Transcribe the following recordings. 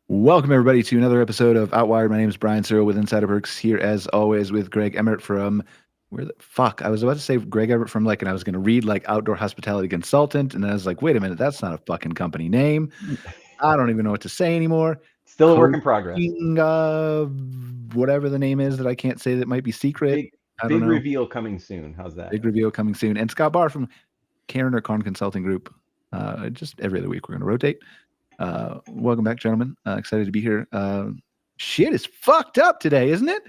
Welcome, everybody, to another episode of Outwired. My name is Brian Searle with Insider Perks, here as always with Greg Emmert from, where the fuck? I was about to say Greg Emmert from, and I was going to read, Outdoor Hospitality Consultant, and then I was like, wait a minute, that's not a fucking company name. I don't even know what to say anymore. Still a work in progress. Whatever the name is that I can't say that might be secret. Big reveal coming soon. How's that? Big reveal coming soon. And Scott Barr from Karen or Karn Consulting Group. Just every other week we're going to rotate. Welcome back, gentlemen. Excited to be here. Shit is fucked up today, isn't it?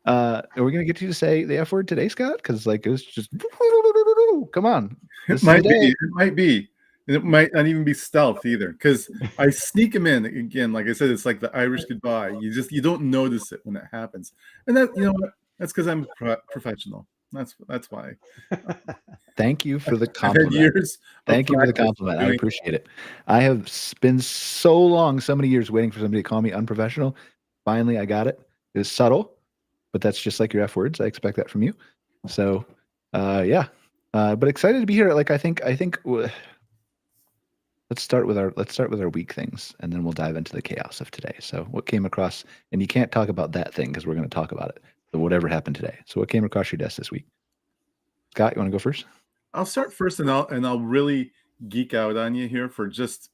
Are we gonna get you to say the F word today, Scott? Because it was just come on. It might be. It might not even be stealth either, because I sneak them in again. Like I said, it's like the Irish goodbye. You don't notice it when it happens, and that, you know what? That's because I'm professional. That's why. Thank you for the compliment. Thank you for the compliment. I appreciate it. I have been so many years waiting for somebody to call me unprofessional. Finally, I got it. It was subtle, but that's just like your F words. I expect that from you. So, yeah. But excited to be here. I think. Let's start with our week things, and then we'll dive into the chaos of today. So, what came across? And you can't talk about that thing because we're going to talk about it. So, whatever happened today. So, what came across your desk this week? Scott, you want to go first? I'll start first, and I'll really geek out on you here for just.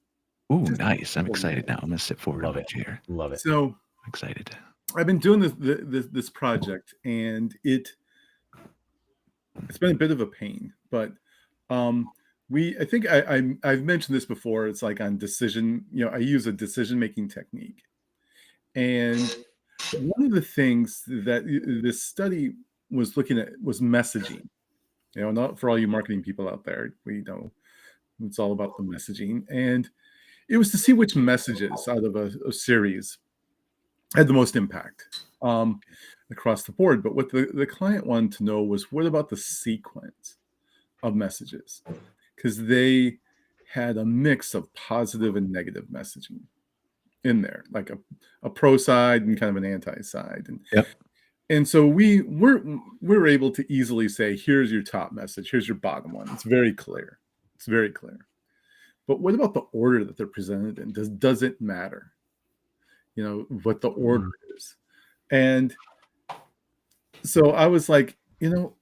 Ooh, nice! I'm excited now. I'm gonna sit forward a bit here. Love it. So I'm excited. I've been doing this project, and it's been a bit of a pain, but I think I've mentioned this before. It's like on decision. I use a decision-making technique, and one of the things that this study was looking at was messaging. Not for all you marketing people out there. We know it's all about the messaging, and it was to see which messages out of a series had the most impact across the board. But what the client wanted to know was, what about the sequence of messages? Because they had a mix of positive and negative messaging in there, like a pro side and kind of an anti side. And yep. And so we're able to easily say, here's your top message, here's your bottom one. It's very clear. But what about the order that they're presented in? Does it matter? What the order is. And so I was like, in all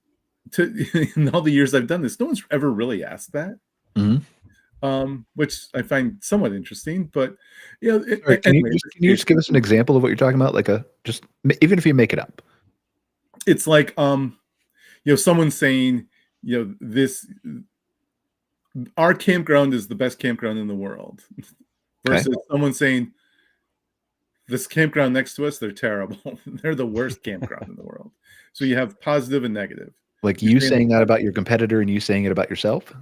the years I've done this, no one's ever really asked that. Mm-hmm. Which I find somewhat interesting, but can you just give us an example of what you're talking about? Just even if you make it up. It's like, someone saying, our campground is the best campground in the world, versus someone saying, this campground next to us, they're terrible. They're the worst campground in the world. So you have positive and negative. Like you saying that about your competitor and you saying it about yourself?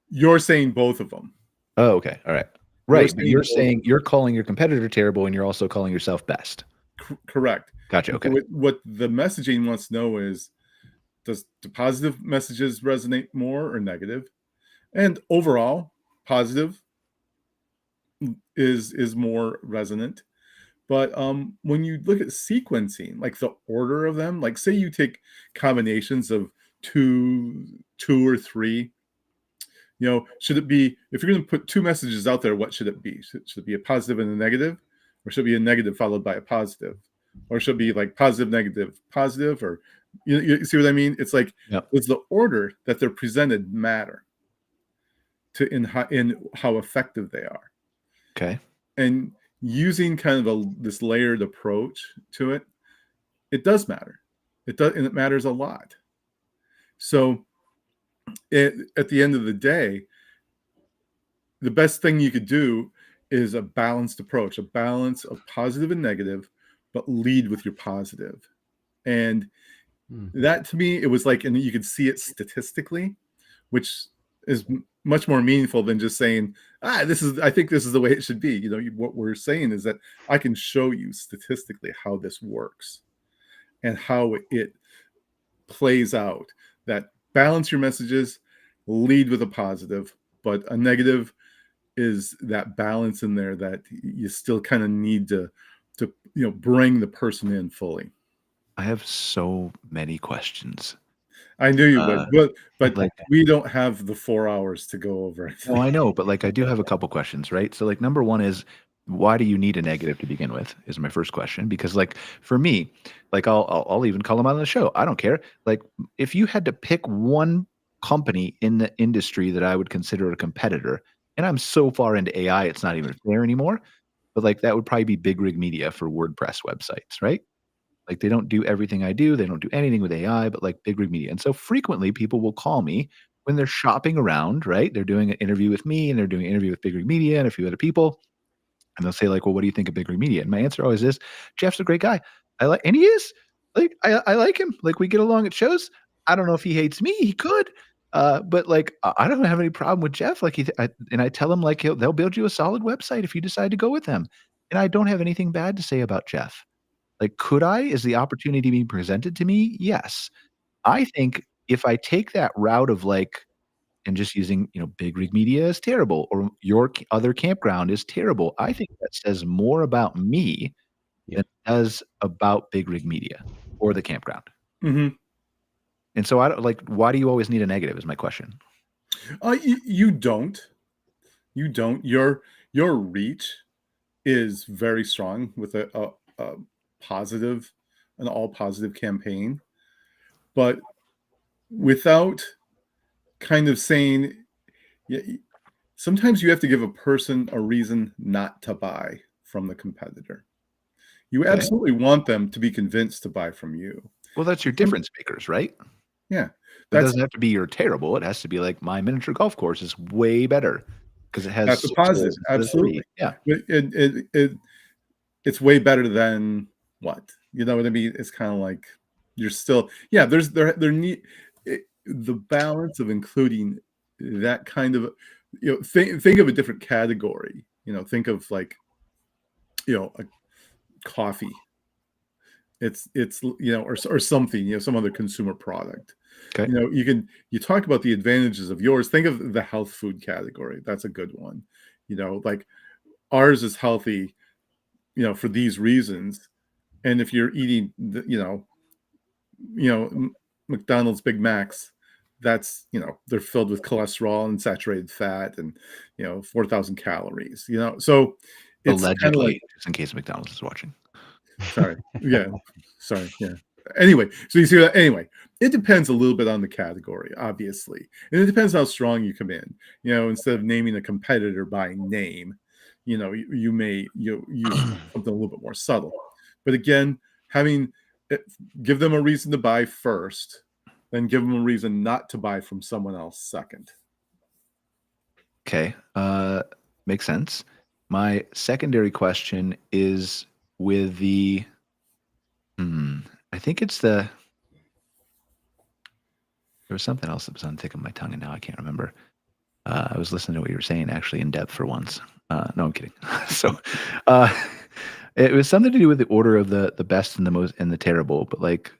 You're saying both of them. Oh, okay. All right. Right. You're calling your competitor terrible and you're also calling yourself best. Correct. Gotcha. Okay. What the messaging wants to know is, do positive messages resonate more or negative? And overall, positive is more resonant. But when you look at sequencing, like the order of them, like say you take combinations of two or three, should it be, if you're going to put two messages out there, what should it be? Should it be a positive and a negative? Or should it be a negative followed by a positive? Or should it be like positive, negative, positive? Or you see what I mean? It's like, does the order that they're presented matter in how effective they are? Okay. And using kind of this layered approach to it, it does matter. It does, and it matters a lot. So at the end of the day, the best thing you could do is a balanced approach, a balance of positive and negative, but lead with your positive. And that to me, it was like, and you could see it statistically, which is much more meaningful than just saying, I think this is the way it should be. What we're saying is that I can show you statistically how this works and how it plays out. That balance your messages, lead with a positive, but a negative is that balance in there that you still kind of need to bring the person in fully. I have so many questions. I knew you would, but like, we don't have the 4 hours to go over it. Well, I know, but like I do have a couple questions, right? So like number one is, why do you need a negative to begin with? Is my first question. Because like for me, like I'll even call them out on the show. I don't care. Like if you had to pick one company in the industry that I would consider a competitor, and I'm so far into AI, it's not even fair anymore. But like that would probably be Big Rig Media for WordPress websites, right? Like they don't do everything I do. They don't do anything with AI, but like Big Rig Media. And so frequently people will call me when they're shopping around, right? They're doing an interview with me and they're doing an interview with Big Rig Media and a few other people. And they'll say like, well, what do you think of Big Rig Media? And my answer always is, Jeff's a great guy. And he is. Like, I like him. Like we get along at shows. I don't know if he hates me. He could. But like, I don't have any problem with Jeff. Like I tell him like they'll build you a solid website if you decide to go with them. And I don't have anything bad to say about Jeff. Like, could I? Is the opportunity being presented to me? Yes. I think if I take that route of like, and just using, Big Rig Media is terrible or your other campground is terrible, I think that says more about me than it does about Big Rig Media or the campground. Mm-hmm. And so I don't like, why do you always need a negative is my question. You don't. Your reach is very strong with a positive, an all positive campaign, but without kind of saying, sometimes you have to give a person a reason not to buy from the competitor. You absolutely want them to be convinced to buy from you. Well, that's your difference makers, right? Yeah. It doesn't have to be you're terrible. It has to be like my miniature golf course is way better because it has. That's a positive. Absolutely. Yeah. It's way better than what? You know what I mean? It's kind of like you're still, there need the balance of including that kind of, think of a different category, think of like, a coffee. It's or something, some other consumer product. Okay. You talk about the advantages of yours. Think of the health food category. That's a good one. Like ours is healthy, for these reasons. And if you're eating, McDonald's Big Macs, that's, they're filled with cholesterol and saturated fat and, 4,000 calories, so it's allegedly, like, just in case McDonald's is watching. Sorry. Yeah. Sorry. Yeah. Anyway, so you see that. Anyway, it depends a little bit on the category, obviously, and it depends how strong you come in. Instead of naming a competitor by name, you may use something a little bit more subtle. But again, give them a reason to buy first, then give them a reason not to buy from someone else second. Okay, makes sense. My secondary question is with the, I think it's there was something else that was on the tip of my tongue, and now I can't remember. I was listening to what you were saying actually in depth for once. No, I'm kidding. So, it was something to do with the order of the best and the most and the terrible, but like,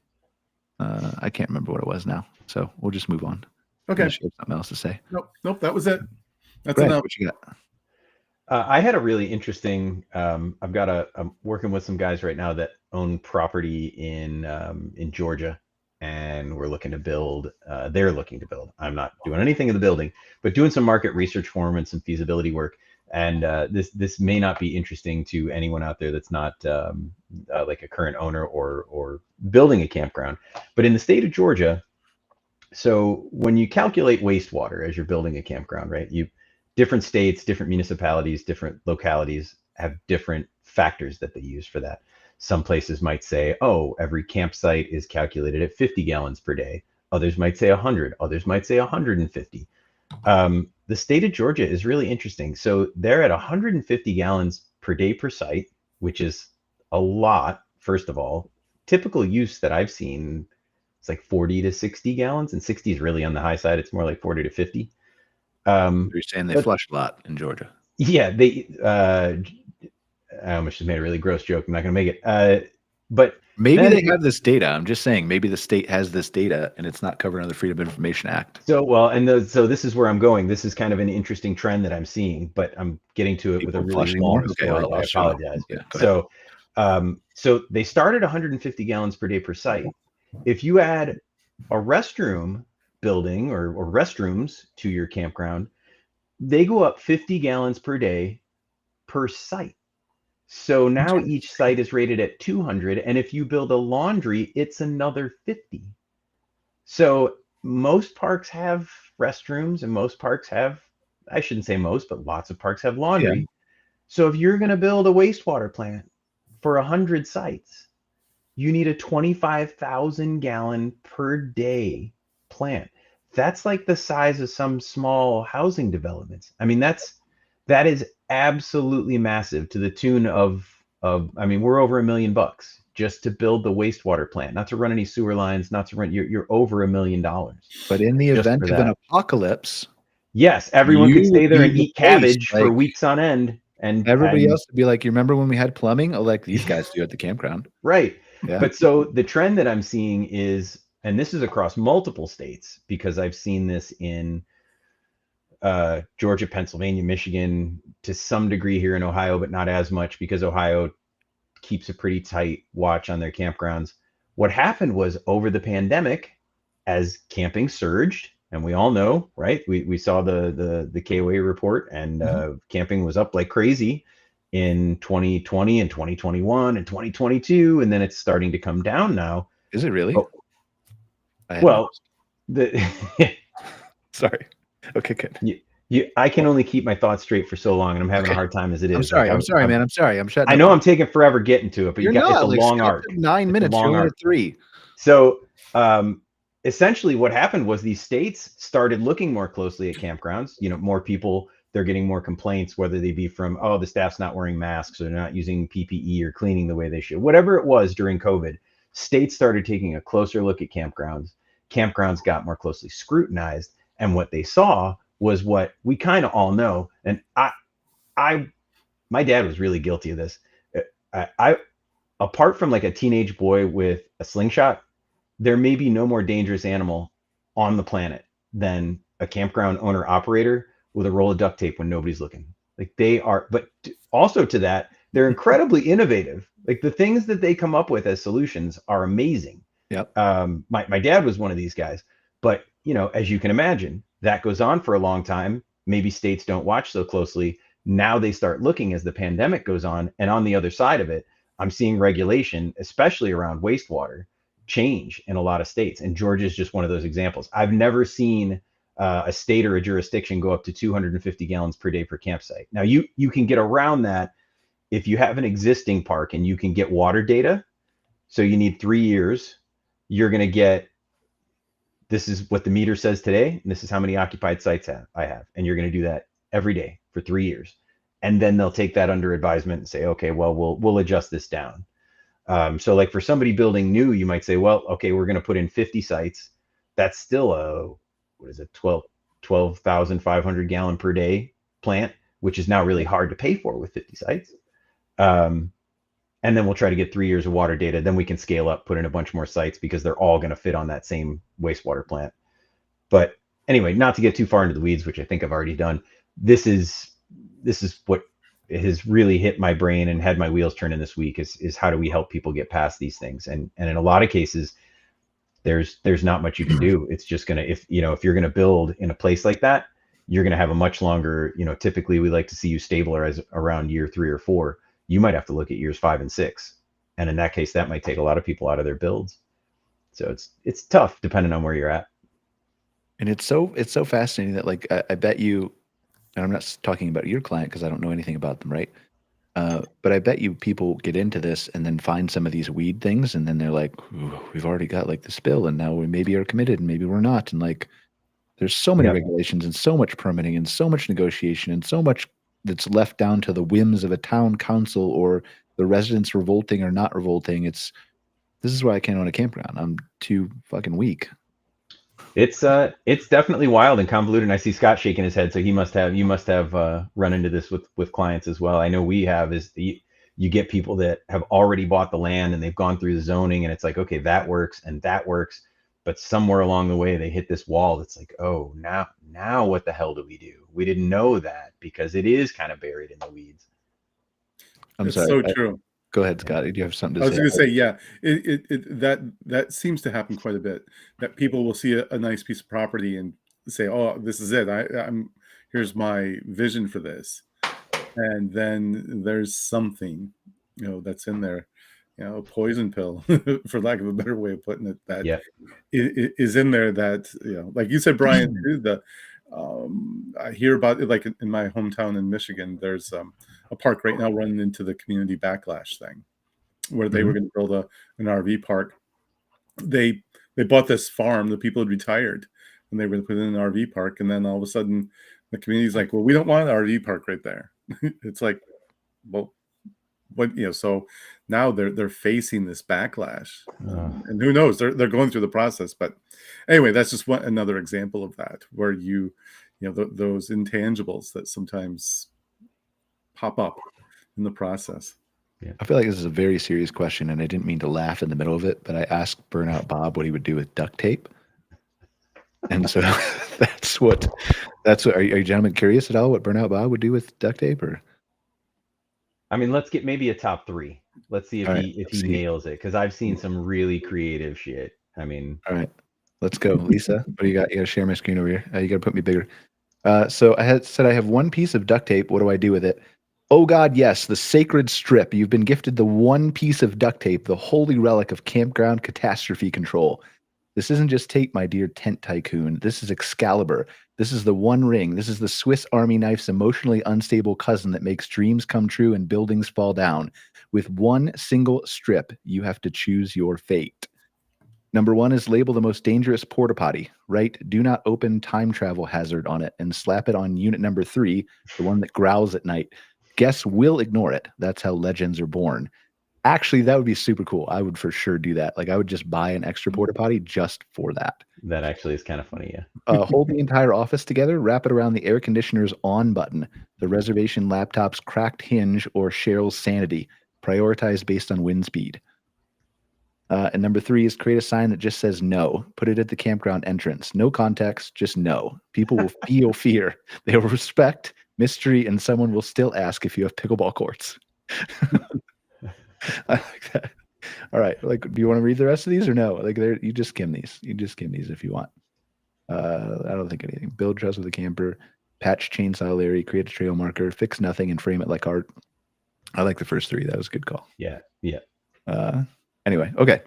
I can't remember what it was now. So we'll just move on. Okay. Unless you have something else to say. Nope. That was it. That's Greg, enough. what you got? I had a really interesting. I'm working with some guys right now that own property in Georgia, and we're looking to build. They're looking to build. I'm not doing anything in the building, but doing some market research for them and some feasibility work. And this may not be interesting to anyone out there that's not like a current owner or building a campground. But in the state of Georgia, so when you calculate wastewater as you're building a campground, right? Different states, different municipalities, different localities have different factors that they use for that. Some places might say, oh, every campsite is calculated at 50 gallons per day. Others might say 100. Others might say 150. The state of Georgia is really interesting. So they're at 150 gallons per day per site, which is a lot, first of all. Typical use that I've seen, it's like 40 to 60 gallons, and 60 is really on the high side. It's more like 40 to 50. You're saying they flush a lot in Georgia. Yeah, they. I almost just made a really gross joke. I'm not going to make it. But maybe they have this data. I'm just saying, maybe the state has this data and it's not covered under the Freedom of Information Act. So so this is where I'm going. This is kind of an interesting trend that I'm seeing, but I'm getting to it with a really long story. I apologize. Yeah, so they start at 150 gallons per day per site. If you add a restroom building or restrooms to your campground, they go up 50 gallons per day per site. So now each site is rated at 200. And if you build a laundry, it's another 50. So most parks have restrooms and most parks have, I shouldn't say most, but lots of parks have laundry. Yeah. So if you're going to build a wastewater plant for 100 sites, you need a 25,000 gallon per day plant. That's like the size of some small housing developments. I mean, that is absolutely massive, to the tune of I mean, we're over $1 million just to build the wastewater plant, not to run any sewer lines, not to run, you're over $1 million. But in the event of an apocalypse, yes, everyone could stay there and eat cabbage for weeks on end. And everybody else would be like, you remember when we had plumbing? Oh, like these guys do at the campground. Right. Yeah. But so the trend that I'm seeing is, and this is across multiple states, because I've seen this in Georgia, Pennsylvania, Michigan, to some degree here in Ohio, but not as much, because Ohio keeps a pretty tight watch on their campgrounds. What happened was, over the pandemic, as camping surged, and we all know, right? We saw the KOA report, and camping was up like crazy in 2020 and 2021 and 2022, and then it's starting to come down now. Is it really? Oh, well, sorry. Okay, good. I can only keep my thoughts straight for so long, and I'm having a hard time as it is. I'm sorry, man. I'm sorry. I'm shutting. I know I'm taking forever getting to it, but it's a long arc. 9 minutes. You're only at 3. So essentially what happened was these states started looking more closely at campgrounds. You know, more people, they're getting more complaints, whether they be from, oh, the staff's not wearing masks, or they're not using PPE or cleaning the way they should. Whatever it was during COVID, states started taking a closer look at campgrounds. Campgrounds got more closely scrutinized. And what they saw was what we kind of all know. And my dad was really guilty of this. I apart from like a teenage boy with a slingshot, there may be no more dangerous animal on the planet than a campground owner operator with a roll of duct tape when nobody's looking. Like, they are, but also to that, they're incredibly innovative. Like, the things that they come up with as solutions are amazing. Yep. My dad was one of these guys, but you know, as you can imagine, that goes on for a long time. Maybe states don't watch so closely. Now they start looking as the pandemic goes on. And on the other side of it, I'm seeing regulation, especially around wastewater, change in a lot of states. And Georgia is just one of those examples. I've never seen a state or a jurisdiction go up to 250 gallons per day per campsite. Now, you can get around that if you have an existing park and you can get water data. So you need 3 years. You're going to get, this is what the meter says today, and this is how many occupied sites I have. And you're going to do that every day for 3 years. And then they'll take that under advisement and say, okay, well, we'll adjust this down. So like for somebody building new, you might say, well, okay, we're going to put in 50 sites. That's still a, 12,500 gallon per day plant, which is now really hard to pay for with 50 sites. And then we'll try to get 3 years of water data. Then we can scale up, put in a bunch more sites, because they're all going to fit on that same wastewater plant. But anyway, not to get too far into the weeds, which I think I've already done. This is what has really hit my brain and had my wheels turning this week is how do we help people get past these things? And in a lot of cases, there's not much you can do. It's just gonna, if you're gonna build in a place like that, you're gonna have a much longer, typically we like to see you stabilize around year 3 or 4. You might have to look at years 5 and 6. And in that case, that might take a lot of people out of their builds. So it's tough depending on where you're at. And it's so fascinating that, like, I bet you, and I'm not talking about your client because I don't know anything about them, right? But I bet you people get into this and then find some of these weed things, and then they're like, we've already got like this bill, and now we maybe are committed and maybe we're not. And like, there's so many regulations and so much permitting and so much negotiation and so much that's left down to the whims of a town council or the residents revolting or not revolting. This is why I can't own a campground. I'm too fucking weak. It's definitely wild and convoluted. And I see Scott shaking his head, so you must have run into this with clients as well. I know we have you get people that have already bought the land and they've gone through the zoning and it's like, okay, that works and that works, but somewhere along the way they hit this wall that's like, oh, now what the hell do we do? We didn't know that because it is kind of buried in the weeds. It's so true. Go ahead, Scott. Do you have something to say? I was going to say, yeah, that seems to happen quite a bit. That people will see a nice piece of property and say, "Oh, this is it. Here's my vision for this," and then there's something, that's in there, a poison pill, for lack of a better way of putting it, that is in there. That like you said, Brian, I hear about it. Like in my hometown in Michigan, there's a park right now running into the community backlash thing, where they were going to build an RV park. They bought this farm. The people had retired, and they were going to put in an RV park. And then all of a sudden, the community's like, "Well, we don't want an RV park right there." It's like, well, what So now they're facing this backlash, and who knows? They're going through the process. But anyway, that's just another example of that, where those intangibles that sometimes pop up in the process. Yeah. I feel like this is a very serious question, and I didn't mean to laugh in the middle of it, but I asked Burnout Bob what he would do with duct tape. And so that's what are you gentlemen curious at all what Burnout Bob would do with duct tape? Or I mean, let's get maybe a top 3. Let's see if he nails it, because I've seen some really creative shit. I mean, all right, let's go. Lisa, what do you got? You gotta share my screen over here. You gotta put me bigger. So I had said I have one piece of duct tape. What do I do with it? Oh God, yes, the sacred strip. You've been gifted the one piece of duct tape, the holy relic of campground catastrophe control. This isn't just tape, my dear tent tycoon. This is Excalibur. This is the One Ring. This is the Swiss Army knife's emotionally unstable cousin that makes dreams come true and buildings fall down. With one single strip, you have to choose your fate. Number 1 is label the most dangerous porta potty. Write "do not open time travel hazard" on it and slap it on unit number 3, the one that growls at night. Guests will ignore it. That's how legends are born. Actually, that would be super cool. I would for sure do that. Like, I would just buy an extra porta potty just for that. That actually is kind of funny, yeah. Hold the entire office together, wrap it around the air conditioner's on button, the reservation laptop's cracked hinge, or Cheryl's sanity. Prioritize based on wind speed. And number 3 is create a sign that just says no. Put it at the campground entrance. No context, just no. People will feel fear. They will respect mystery, and someone will still ask if you have pickleball courts. I like that. All right. Like, do you want to read the rest of these or no? Like, you just skim these. You just skim these if you want. I don't think anything. Build trust with a camper. Patch chainsaw Larry. Create a trail marker. Fix nothing and frame it like art. I like the first 3. That was a good call. Yeah. Anyway, okay.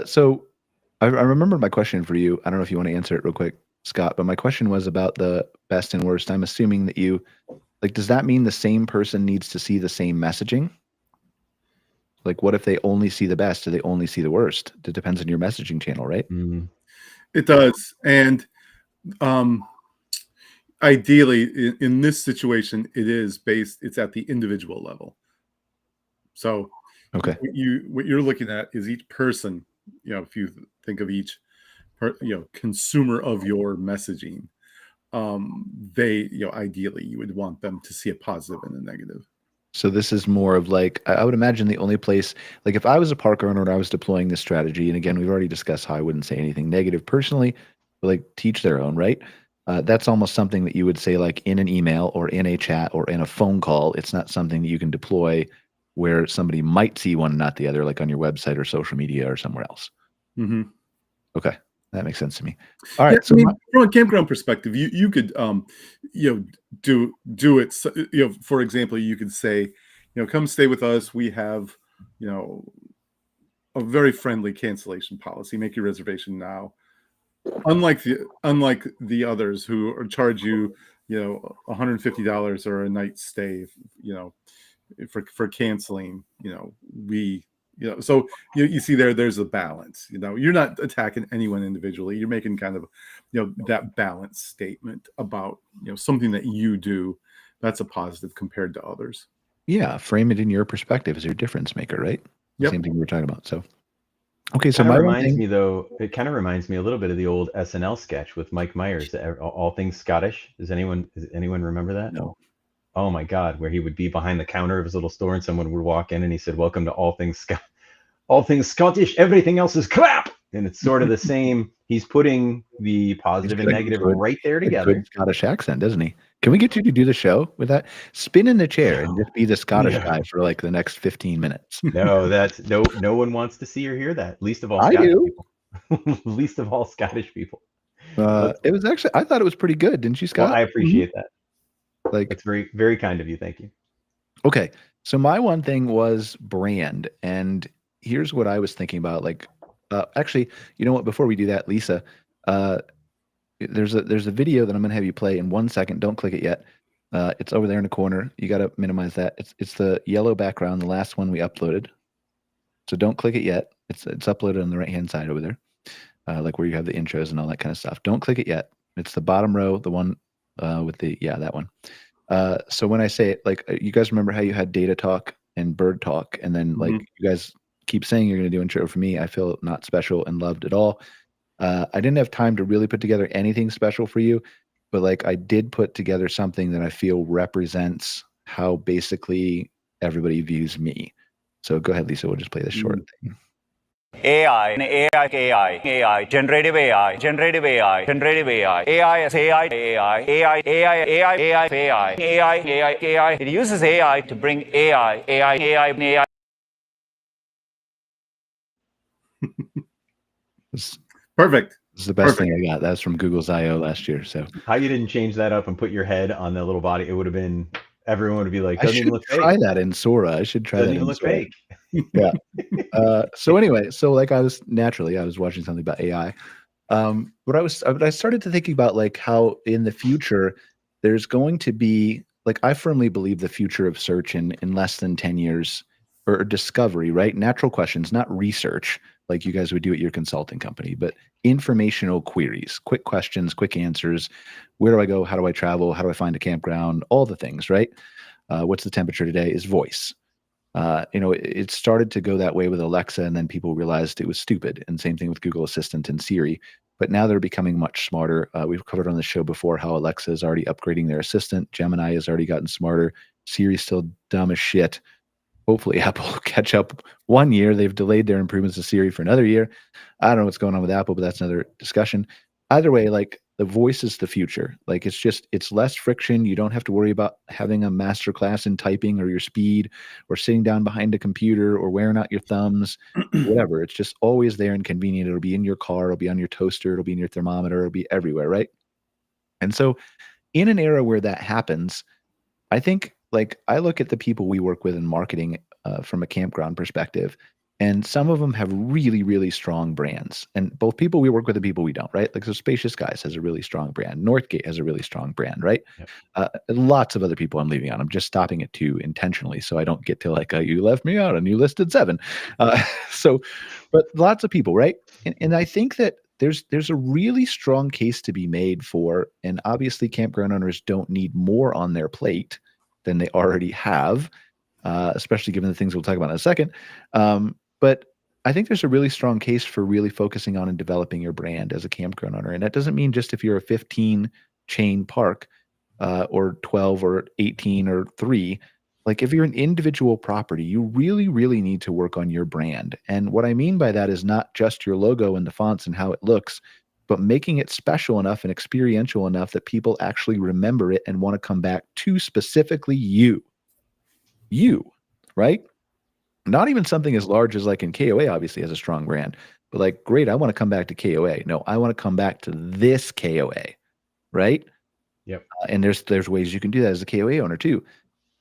So I remember my question for you. I don't know if you want to answer it real quick, Scott, but my question was about the best and worst. I'm assuming that does that mean the same person needs to see the same messaging? Like, what if they only see the best? Do they only see the worst? It depends on your messaging channel, right? Mm-hmm. It does. And ideally, in this situation, it's at the individual level. So okay, what you're looking at is each person, if you think of each consumer of your messaging, they, ideally you would want them to see a positive and a negative. So this is more of like, I would imagine the only place, like if I was a park owner and I was deploying this strategy, and again, we've already discussed how I wouldn't say anything negative personally, but like teach their own, right? That's almost something that you would say like in an email or in a chat or in a phone call. It's not something that you can deploy where somebody might see one and not the other, like on your website or social media or somewhere else. Mm-hmm. Okay. That makes sense to me. All right. Yeah, so from a campground perspective, you could, do it. For example, you could say, come stay with us. We have, a very friendly cancellation policy. Make your reservation now. Unlike the others who charge you, $150 or a night stay, for canceling, so you see there's a balance. You're not attacking anyone individually. You're making kind of that balance statement about something that you do that's a positive compared to others. Yeah, frame it in your perspective as your difference maker, right? Yep. Same thing we were talking about. So Okay, so Kind of my one reminds thing. me though. It kind of reminds me a little bit of the old SNL sketch with Mike Myers, All Things Scottish. Does anyone remember that? No. Oh my God, where he would be behind the counter of his little store and someone would walk in and he said, "Welcome to all things Scottish. Everything else is crap." And it's sort of the same. He's putting the positive and negative right there A together. good Scottish accent, doesn't he? Can we get you to do the show with that? Spin in the chair and just be the Scottish guy for like the next 15 minutes. No, that's no one wants to see or hear that. Least of all I Scottish do. people. Least of all Scottish people. It was actually, I thought it was pretty good, didn't you, Scott? Well, I appreciate that. Like, That's very, very kind of you. Thank you. okay, so my one thing was brand, and here's what I was thinking about. Like, actually, you know what? Before we do that, Lisa, uh, there's a video that I'm gonna have you play in 1 second. Don't click it yet. It's over there in the corner. You got to minimize that. It's the yellow background, the last one we uploaded. So don't click it yet. It's uploaded on the right hand side over there, like where you have the intros and all that kind of stuff. Don't click it yet. It's the bottom row, the one with the that one. So when I say it, like you guys remember how you had data talk and bird talk, and then like you guys keep saying you're going to do intro for me. I feel not special and loved at all. I didn't have time to really put together anything special for you, but like I did put together something that I feel represents how basically everybody views me. So go ahead, Lisa. We'll just play this short thing. AI, generative AI, AI as AI. It uses AI to bring AI. Perfect. This is the best thing I got. That's from Google's I/O last year. So how you didn't change that up and put your head on the little body? It would have been, everyone would be like, I should try that in Sora. I should try that in Sora. Fake. Yeah. So anyway, so like I was watching something about AI. But I started to thinking about like how in the future there's going to be, like, I firmly believe the future of search in less than 10 years, or discovery, right? Natural questions, not research like you guys would do at your consulting company, but informational queries, quick questions, quick answers. Where do I go? How do I travel? How do I find a campground? All the things, right? What's the temperature today is voice. It started to go that way with Alexa, and then people realized it was stupid. And same thing with Google Assistant and Siri. But now they're becoming much smarter. We've covered on the show before how Alexa is already upgrading their assistant. Gemini has already gotten smarter. Siri's still dumb as shit. Hopefully Apple will catch up 1 year. They've delayed their improvements to Siri for another year. I don't know what's going on with Apple, but that's another discussion. Either way, like the voice is the future. Like it's less friction. You don't have to worry about having a master class in typing or your speed or sitting down behind a computer or wearing out your thumbs, whatever. It's just always there and convenient. It'll be in your car. It'll be on your toaster. It'll be in your thermometer. It'll be everywhere, right? And so in an era where that happens, I think, like, I look at the people we work with in marketing from a campground perspective, and some of them have really, really strong brands. And both people we work with and people we don't, right? Like, so Spacious Guys has a really strong brand. Northgate has a really strong brand, right? Yep. Lots of other people I'm leaving out. I'm just stopping at 2 intentionally so I don't get to like, you left me out and you listed 7. But lots of people, right? And I think that there's a really strong case to be made for, and obviously campground owners don't need more on their plate than they already have, especially given the things we'll talk about in a second. But I think there's a really strong case for really focusing on and developing your brand as a campground owner. And that doesn't mean just if you're a 15 chain park or 12 or 18 or 3. Like if you're an individual property, you really, really need to work on your brand. And what I mean by that is not just your logo and the fonts and how it looks, but making it special enough and experiential enough that people actually remember it and want to come back to specifically you. You, right? Not even something as large as like in KOA obviously has a strong brand, but like, great, I want to come back to KOA. No, I want to come back to this KOA, right? Yep. And there's ways you can do that as a KOA owner too.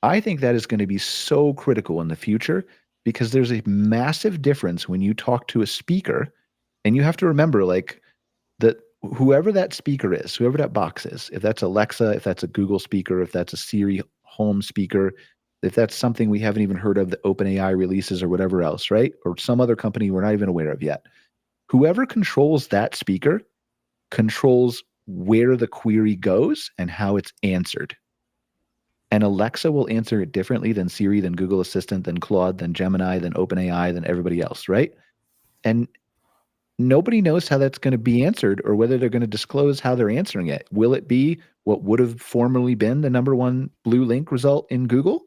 I think that is going to be so critical in the future because there's a massive difference when you talk to a speaker, and you have to remember like that whoever that speaker is, whoever that box is, if that's Alexa, if that's a Google speaker, if that's a Siri home speaker, if that's something we haven't even heard of, the OpenAI releases or whatever else, right? Or some other company we're not even aware of yet. Whoever controls that speaker controls where the query goes and how it's answered. And Alexa will answer it differently than Siri, than Google Assistant, than Claude, than Gemini, than OpenAI, than everybody else, right? And nobody knows how that's going to be answered or whether they're going to disclose how they're answering it. Will it be what would have formerly been the #1 blue link result in Google?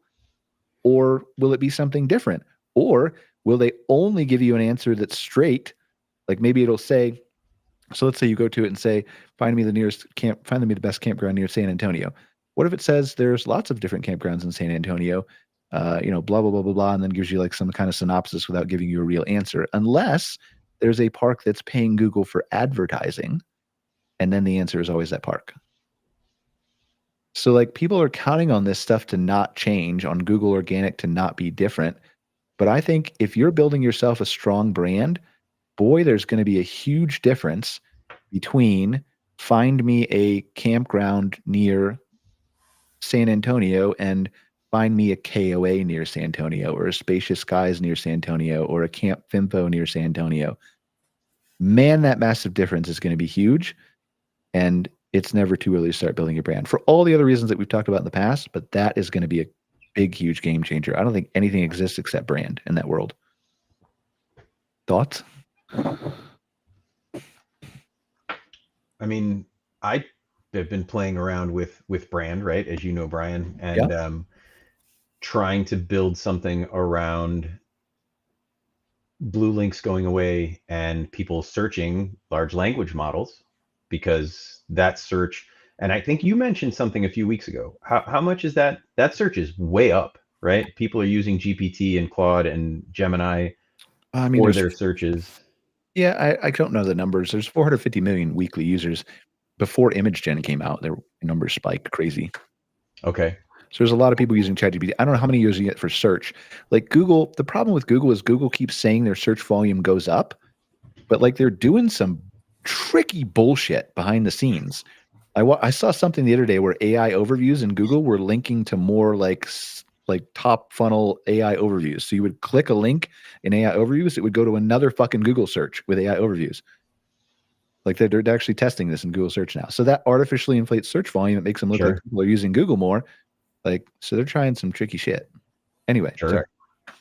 Or will it be something different? Or will they only give you an answer that's straight? Like maybe it'll say, so let's say you go to it and say, find me the best campground near San Antonio. What if it says there's lots of different campgrounds in San Antonio, blah, blah, blah, blah, blah, and then gives you like some kind of synopsis without giving you a real answer, unless there's a park that's paying Google for advertising, and then the answer is always that park. So like people are counting on this stuff to not change, on Google Organic to not be different. But I think if you're building yourself a strong brand, boy, there's going to be a huge difference between find me a campground near San Antonio and find me a KOA near San Antonio, or a Spacious Skies near San Antonio, or a Camp Fimfo near San Antonio. Man, that massive difference is going to be huge. And it's never too early to start building your brand for all the other reasons that we've talked about in the past, but that is going to be a big, huge game changer. I don't think anything exists except brand in that world. Thoughts? I mean, I have been playing around with brand, right? As you know, Brian, and trying to build something around blue links going away and people searching large language models, because that search, and I think you mentioned something a few weeks ago. How much is that? That search is way up, right? People are using GPT and Claude and Gemini for their searches. Yeah, I don't know the numbers. There's 450 million weekly users. Before ImageGen came out, their numbers spiked crazy. Okay. So there's a lot of people using ChatGPT. I don't know how many users you get for search. Like Google, the problem with Google is Google keeps saying their search volume goes up, but like they're doing some tricky bullshit behind the scenes. I saw something the other day where AI overviews in Google were linking to more like top funnel AI overviews. So you would click a link in AI overviews, it would go to another fucking Google search with AI overviews. Like they're actually testing this in Google search now. So that artificially inflates search volume. It makes them look like people are using Google more. Like, so they're trying some tricky shit. Anyway, sorry.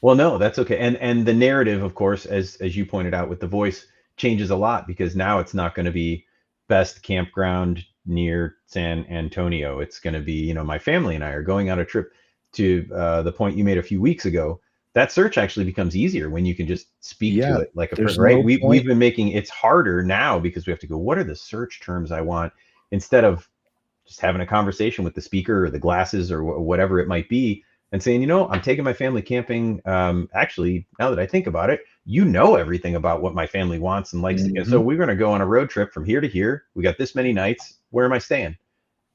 Well, no, that's okay. And the narrative, of course, as you pointed out with the voice, changes a lot, because now it's not going to be best campground near San Antonio. It's going to be, my family and I are going on a trip to the point you made a few weeks ago. That search actually becomes easier when you can just speak to it like a person, right? We've been making it's harder now because we have to go, what are the search terms I want, instead of just having a conversation with the speaker or the glasses or whatever it might be, and saying, I'm taking my family camping. Actually, now that I think about it, everything about what my family wants and likes. Mm-hmm. So we're going to go on a road trip from here to here. We got this many nights. Where am I staying?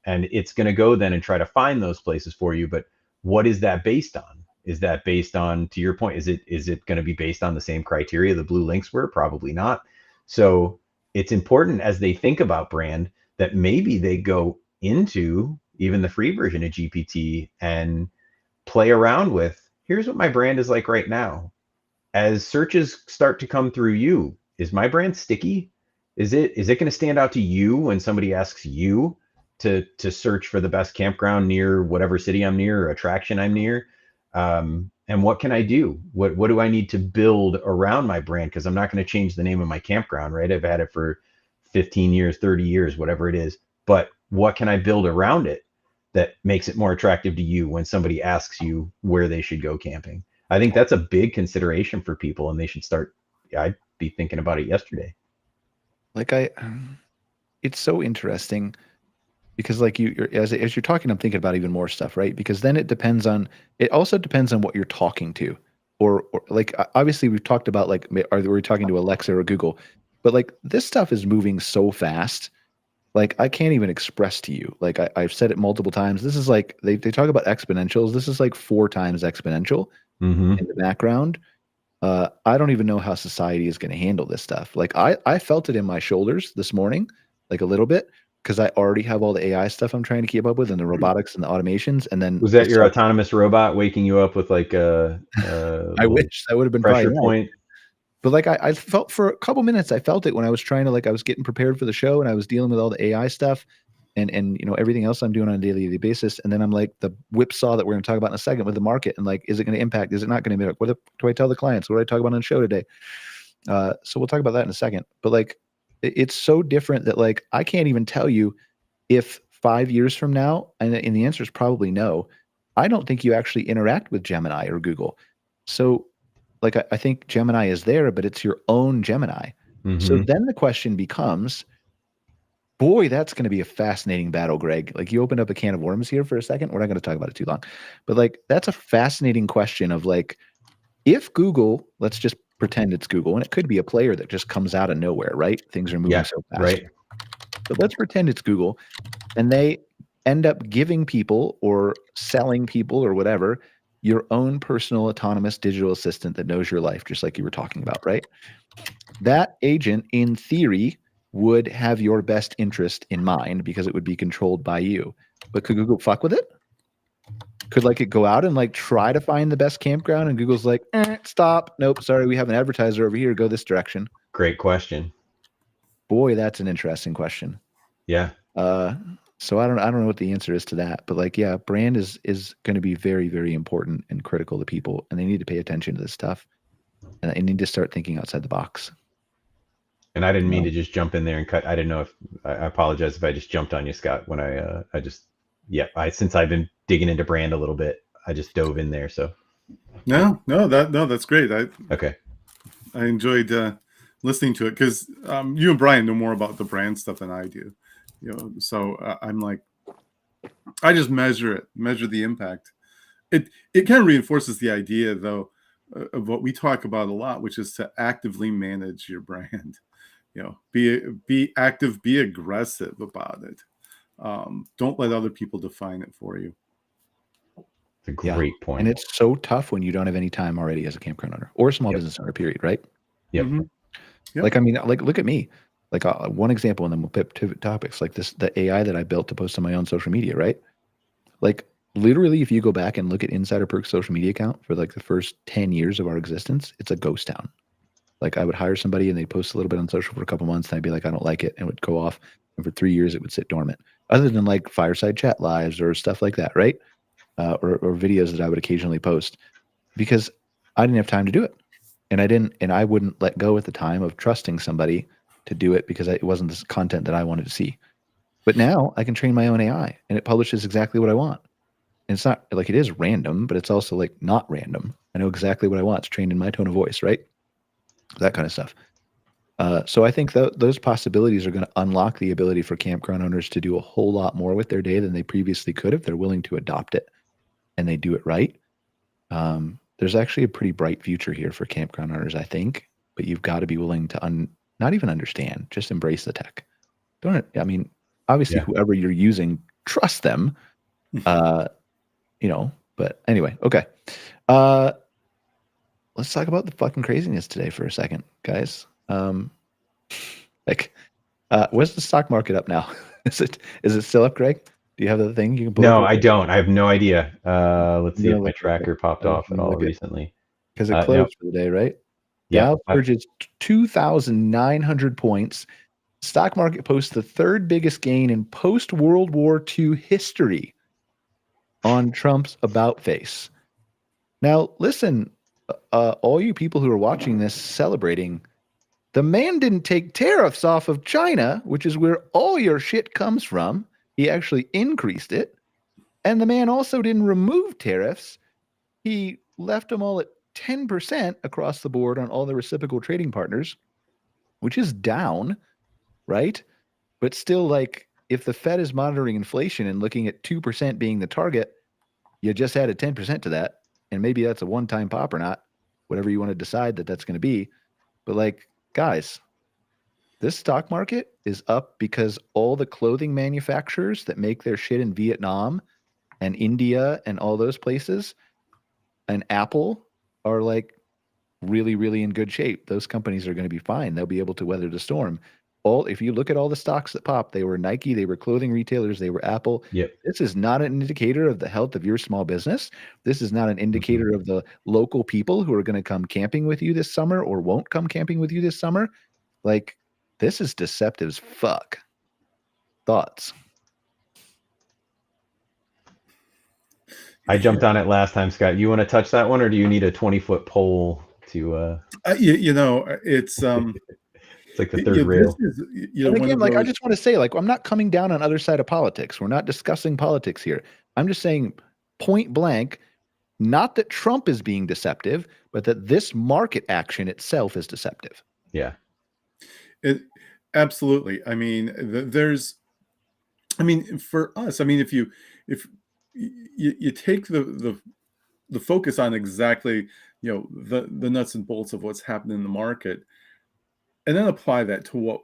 And it's going to go then and try to find those places for you. But what is that based on? Is that based on, to your point, is it going to be based on the same criteria the blue links were? Probably not. So it's important as they think about brand that maybe they go into even the free version of GPT and play around with, here's what my brand is like right now. As searches start to come through you, is my brand sticky? Is it going to stand out to you when somebody asks you to search for the best campground near whatever city I'm near or attraction I'm near? And what can I do? What do I need to build around my brand? Because I'm not going to change the name of my campground, right? I've had it for 15 years, 30 years, whatever it is. But what can I build around it that makes it more attractive to you when somebody asks you where they should go camping? I think that's a big consideration for people, and they should start. I'd be thinking about it yesterday. Like it's so interesting because like as you're talking, I'm thinking about even more stuff, right? Because then it also depends on what you're talking to, or like obviously we've talked about like, are we talking to Alexa or Google? But like this stuff is moving so fast. Like I can't even express to you. Like I've said it multiple times. This is like they talk about exponentials. This is like 4 times exponential in the background. I don't even know how society is going to handle this stuff. Like I felt it in my shoulders this morning, like a little bit, because I already have all the AI stuff I'm trying to keep up with and the robotics and the automations. And then was that your autonomous robot waking you up with like a I wish that would have been pressure point. But like I felt for a couple minutes, I felt it when I was trying to, like, I was getting prepared for the show and I was dealing with all the AI stuff and everything else I'm doing on a daily basis. And then I'm like, the whipsaw that we're going to talk about in a second with the market, and like, is it going to impact? Is it not going to impact? What do I tell the clients? What do I talk about on the show today? So we'll talk about that in a second. But like, it's so different that like I can't even tell you if 5 years from now, and the answer is probably no. I don't think you actually interact with Gemini or Google. So like I think Gemini is there, but it's your own Gemini. So then the question becomes, boy, that's going to be a fascinating battle, Greg. Like you opened up a can of worms here for a second. We're not going to talk about it too long, but like that's a fascinating question of like, if Google, let's just pretend it's Google, and it could be a player that just comes out of nowhere, right? Things are moving so fast. Right. But let's pretend it's Google, and they end up giving people or selling people or whatever your own personal autonomous digital assistant that knows your life, just like you were talking about, right? That agent, in theory, would have your best interest in mind because it would be controlled by you. But could Google fuck with it? Could like it go out and like try to find the best campground and Google's like, stop. Nope. Sorry. We have an advertiser over here. Go this direction. Great question. Boy, that's an interesting question. Yeah. So I don't know what the answer is to that, but like, yeah, brand is going to be very, very important and critical to people, and they need to pay attention to this stuff, and they need to start thinking outside the box. And I didn't mean to just jump in there and cut. I didn't know if I apologize if I just jumped on you, Scott, when since I've been digging into brand a little bit, I just dove in there. So that's great. Okay. I enjoyed listening to it because you and Brian know more about the brand stuff than I do. You know, so I'm like, I just measure the impact. It kind of reinforces the idea though of what we talk about a lot, which is to actively manage your brand. You know, be active, be aggressive about it. Don't let other people define it for you. It's a great point. And it's so tough when you don't have any time already as a campground owner or a small business owner, period, right? Yep. Yep. Like, I mean, like, look at me. Like one example, and then we'll pivot topics like this, the AI that I built to post on my own social media, right? Like literally, if you go back and look at Insider Perk's social media account for like the first 10 years of our existence, it's a ghost town. Like I would hire somebody and they'd post a little bit on social for a couple months and I'd be like, I don't like it. And it would go off. And for 3 years, it would sit dormant other than like fireside chat lives or stuff like that. Right. Or videos that I would occasionally post because I didn't have time to do it. And I wouldn't let go at the time of trusting somebody to do it because it wasn't the content that I wanted to see. But now I can train my own AI and it publishes exactly what I want. And it's not like it is random, but it's also like not random. I know exactly what I want. It's trained in my tone of voice, right? That kind of stuff. So I think those possibilities are going to unlock the ability for campground owners to do a whole lot more with their day than they previously could if they're willing to adopt it and they do it right. There's actually a pretty bright future here for campground owners, I think, but you've got to be willing to not even understand, just embrace the tech. Obviously whoever you're using, trust them, but anyway, okay. Let's talk about the fucking craziness today for a second, guys. Where's the stock market up now? Is it still up, Greg? Do you have the thing you can pull No, up? I don't. I have no idea. Let's see if my tracker popped off at all recently. Because it closed for the day, right? Dow surges 2,900 points. Stock market posts the third biggest gain in post-World War II history on Trump's about face. Now, listen, all you people who are watching this celebrating, the man didn't take tariffs off of China, which is where all your shit comes from. He actually increased it. And the man also didn't remove tariffs. He left them all at 10% across the board on all the reciprocal trading partners, which is down, right? But still, like, if the Fed is monitoring inflation and looking at 2% being the target, you just added 10% to that. And maybe that's a one-time pop or not, whatever you want to decide that's going to be. But like, guys, this stock market is up because all the clothing manufacturers that make their shit in Vietnam and India and all those places and Apple are like really, really in good shape. Those companies are going to be fine. They'll be able to weather the storm. If you look at all the stocks that popped, they were Nike, they were clothing retailers, they were Apple. Yep. This is not an indicator of the health of your small business. This is not an indicator of the local people who are going to come camping with you this summer or won't come camping with you this summer. Like, this is deceptive as fuck. Thoughts? I jumped on it last time, Scott. You want to touch that one, or do you need a 20-foot pole makes you it's it's like the third rail. This is, and again, like, I just want to say, like, I'm not coming down on other side of politics. We're not discussing politics here. I'm just saying point blank, not that Trump is being deceptive, but that this market action itself is deceptive. Yeah. Absolutely. I mean, for us, I mean, if you take the focus on exactly, the nuts and bolts of what's happening in the market, and then apply that to what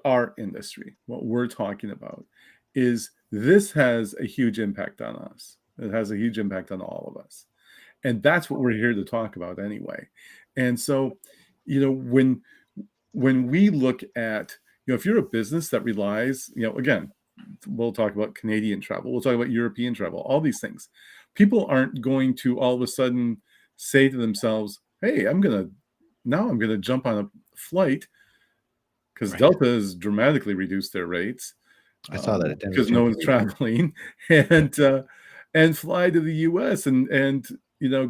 our industry, what we're talking about, is this has a huge impact on us. It has a huge impact on all of us. And that's what we're here to talk about anyway. And so, when we look at, if you're a business that relies, again, we'll talk about Canadian travel, we'll talk about European travel, all these things. People aren't going to all of a sudden say to themselves, hey, I'm going to jump on a flight because Delta has dramatically reduced their rates. I saw that because no one's traveling, and fly to the U.S. and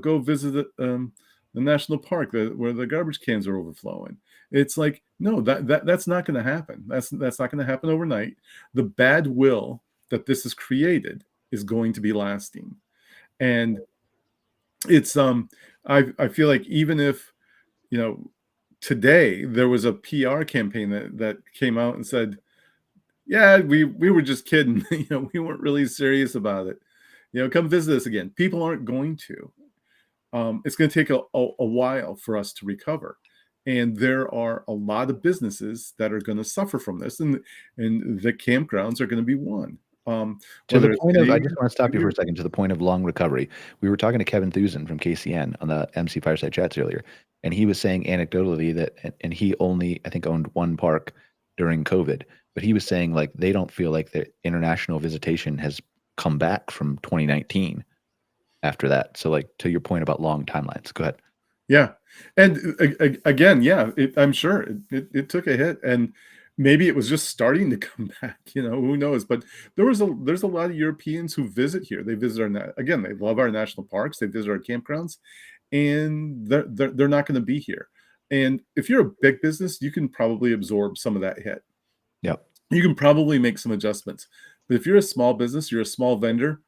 go visit the national park where the garbage cans are overflowing. It's like, no, that's not going to happen. That's not going to happen overnight. The bad will that this has created is going to be lasting, and it's I feel like even if today there was a PR campaign that came out and said, yeah, we were just kidding. We weren't really serious about it. Come visit us again. People aren't going to. It's going to take a while for us to recover. And there are a lot of businesses that are going to suffer from this. And the campgrounds are going to be one. To the point of, I just want to stop you for a second, to the point of long recovery. We were talking to Kevin Thusen from KCN on the MC Fireside Chats earlier. And he was saying anecdotally that, and he only, I think, owned one park during COVID. But he was saying, like, they don't feel like the international visitation has come back from 2019 after that. So, like, to your point about long timelines, go ahead. Yeah. And again, yeah, I'm sure it took a hit, and maybe it was just starting to come back, who knows? But there's a lot of Europeans who visit here. They visit again, they love our national parks. They visit our campgrounds, and they're not going to be here. And if you're a big business, you can probably absorb some of that hit. Yep. You can probably make some adjustments. But if you're a small business, you're a small vendor,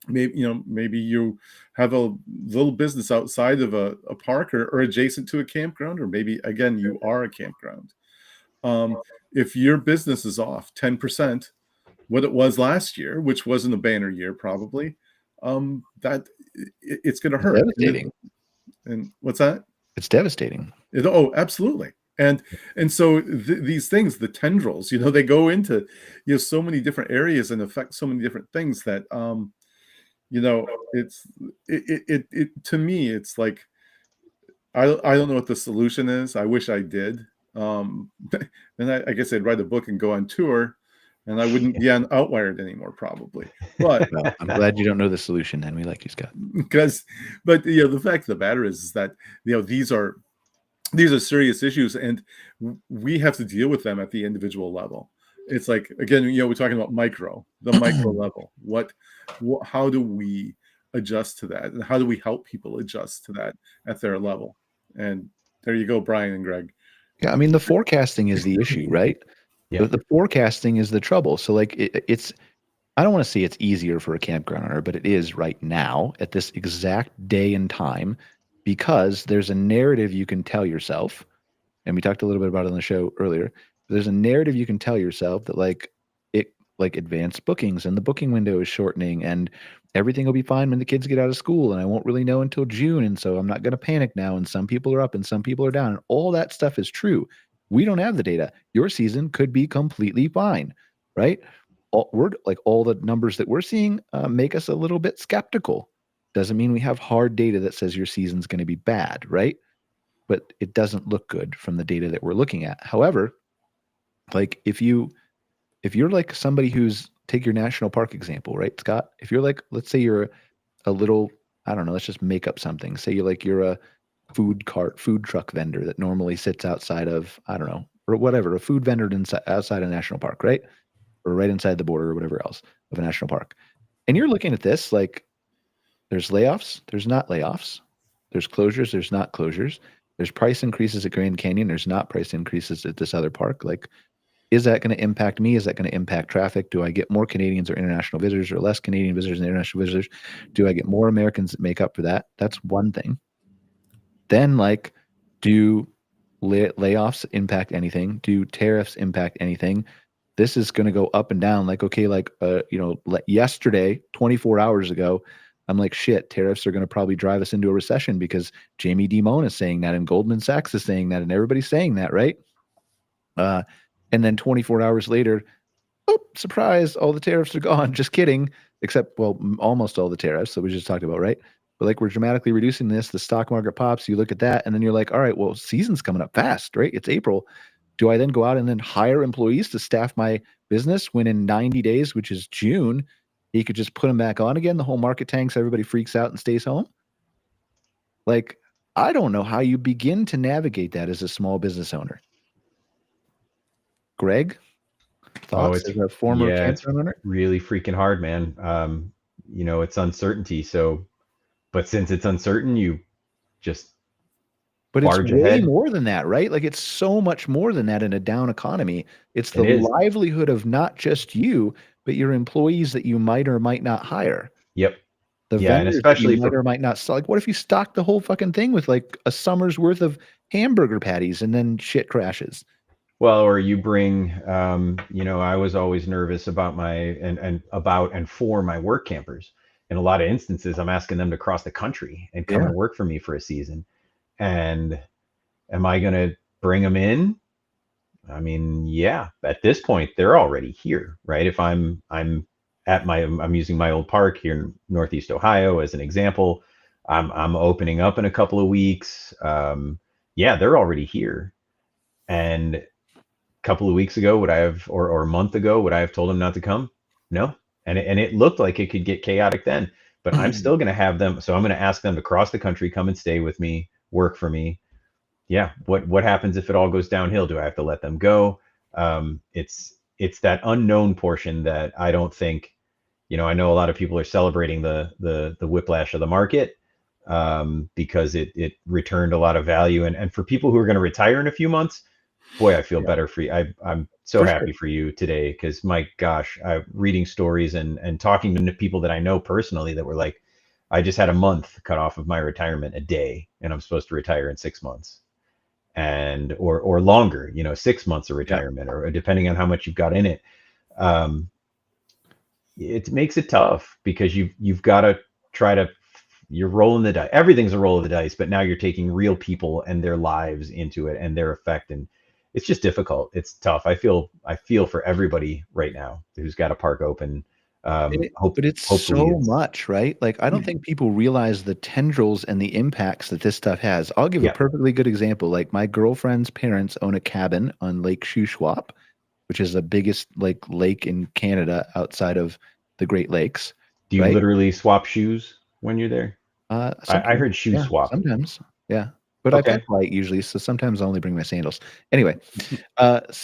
maybe you have a little business outside of a park or adjacent to a campground, or maybe, again, you are a campground. If your business is off 10% what it was last year, which wasn't a banner year probably, that it's going to hurt. Devastating. And what's that? It's devastating. Oh, absolutely. And so these things, the tendrils, they go into so many different areas and affect so many different things that it's to me, it's like, I don't know what the solution is. I wish I did. And I guess I'd write a book and go on tour, and I wouldn't be on Outwired anymore probably. But well, I'm glad you don't know the solution, and we like you, Scott. But the fact of the matter is that these are serious issues, and we have to deal with them at the individual level. It's like, again, we're talking about the micro level. How do we adjust to that, and how do we help people adjust to that at their level? And there you go, Brian and Greg. Yeah, I mean, the forecasting is the issue, right? Yeah. The forecasting is the trouble. So, like, it's, I don't want to say it's easier for a campground owner, but it is right now at this exact day and time, because there's a narrative you can tell yourself, and we talked a little bit about it on the show earlier. There's a narrative you can tell yourself that, like, advanced bookings and the booking window is shortening, and everything will be fine when the kids get out of school, and I won't really know until June, and so I'm not going to panic now, and some people are up and some people are down, and all that stuff is true. We don't have the data. Your season could be completely fine, right? All the numbers that we're seeing make us a little bit skeptical. Doesn't mean we have hard data that says your season's going to be bad, right? But it doesn't look good from the data that we're looking at. However, like, if you're like somebody who's, take your national park example, right, Scott? If you're like, let's say you're a little, I don't know, let's just make up something. Say you're a food truck vendor that normally sits outside of, I don't know, or whatever, a food vendor outside a national park, right? Or right inside the border or whatever else of a national park. And you're looking at this like, there's layoffs, there's not layoffs. There's closures, there's not closures. There's price increases at Grand Canyon. There's not price increases at this other park. Like, is that going to impact me? Is that going to impact traffic? Do I get more Canadians or international visitors or less Canadian visitors and international visitors? Do I get more Americans that make up for that? That's one thing. Then, like, do layoffs impact anything? Do tariffs impact anything? This is going to go up and down. Like, okay, like, yesterday, 24 hours ago, I'm like, shit, tariffs are going to probably drive us into a recession because Jamie Dimon is saying that and Goldman Sachs is saying that and everybody's saying that, right? And then 24 hours later, oh, surprise, all the tariffs are gone. Just kidding. Except, well, almost all the tariffs that we just talked about, right? But like, we're dramatically reducing this. The stock market pops. You look at that, and then you're like, all right, well, season's coming up fast, right? It's April. Do I then go out and then hire employees to staff my business when in 90 days, which is June, he could just put them back on again? The whole market tanks, everybody freaks out and stays home. Like, I don't know how you begin to navigate that as a small business owner. Greg, thoughts as a former campground owner? Really freaking hard, man. It's uncertainty. So, but since it's uncertain, you just But it's way more than that, right? Like, it's so much more than that in a down economy. It's the livelihood of not just you, but your employees that you might or might not hire. Yep. The vendors and especially that you might or might not sell. Like, what if you stock the whole fucking thing with like a summer's worth of hamburger patties and then shit crashes? Well, or you bring, I was always nervous about and for my work campers. In a lot of instances, I'm asking them to cross the country and come and work for me for a season. And am I going to bring them in? I mean, yeah, at this point, they're already here, right? If I'm using my old park here in Northeast Ohio as an example. I'm opening up in a couple of weeks. They're already here. And a couple of weeks ago, would I have, or a month ago, would I have told them not to come? No. And it looked like it could get chaotic then, but I'm still going to have them. So I'm going to ask them to cross the country, come and stay with me, work for me. Yeah. What happens if it all goes downhill? Do I have to let them go? It's that unknown portion that I don't think, I know a lot of people are celebrating the whiplash of the market because it returned a lot of value. And for people who are going to retire in a few months, boy, I feel better for you. I'm so happy for you today because my gosh, reading stories and talking to people that I know personally that were like, I just had a month cut off of my retirement a day, and I'm supposed to retire in 6 months, and or longer, 6 months of retirement, or depending on how much you've got in it. It makes it tough because you've got to try to. You're rolling the dice. Everything's a roll of the dice, but now you're taking real people and their lives into it and their effect, and it's just difficult. It's tough. I feel for everybody right now who's got a park open. But it's so much, right? Like, I don't think people realize the tendrils and the impacts that this stuff has. I'll give a perfectly good example. Like, my girlfriend's parents own a cabin on Lake Shuswap, which is the biggest lake in Canada outside of the Great Lakes. Do you literally swap shoes when you're there? I heard shoe swap. Sometimes, yeah. But I pack light usually, so sometimes I only bring my sandals. Anyway, but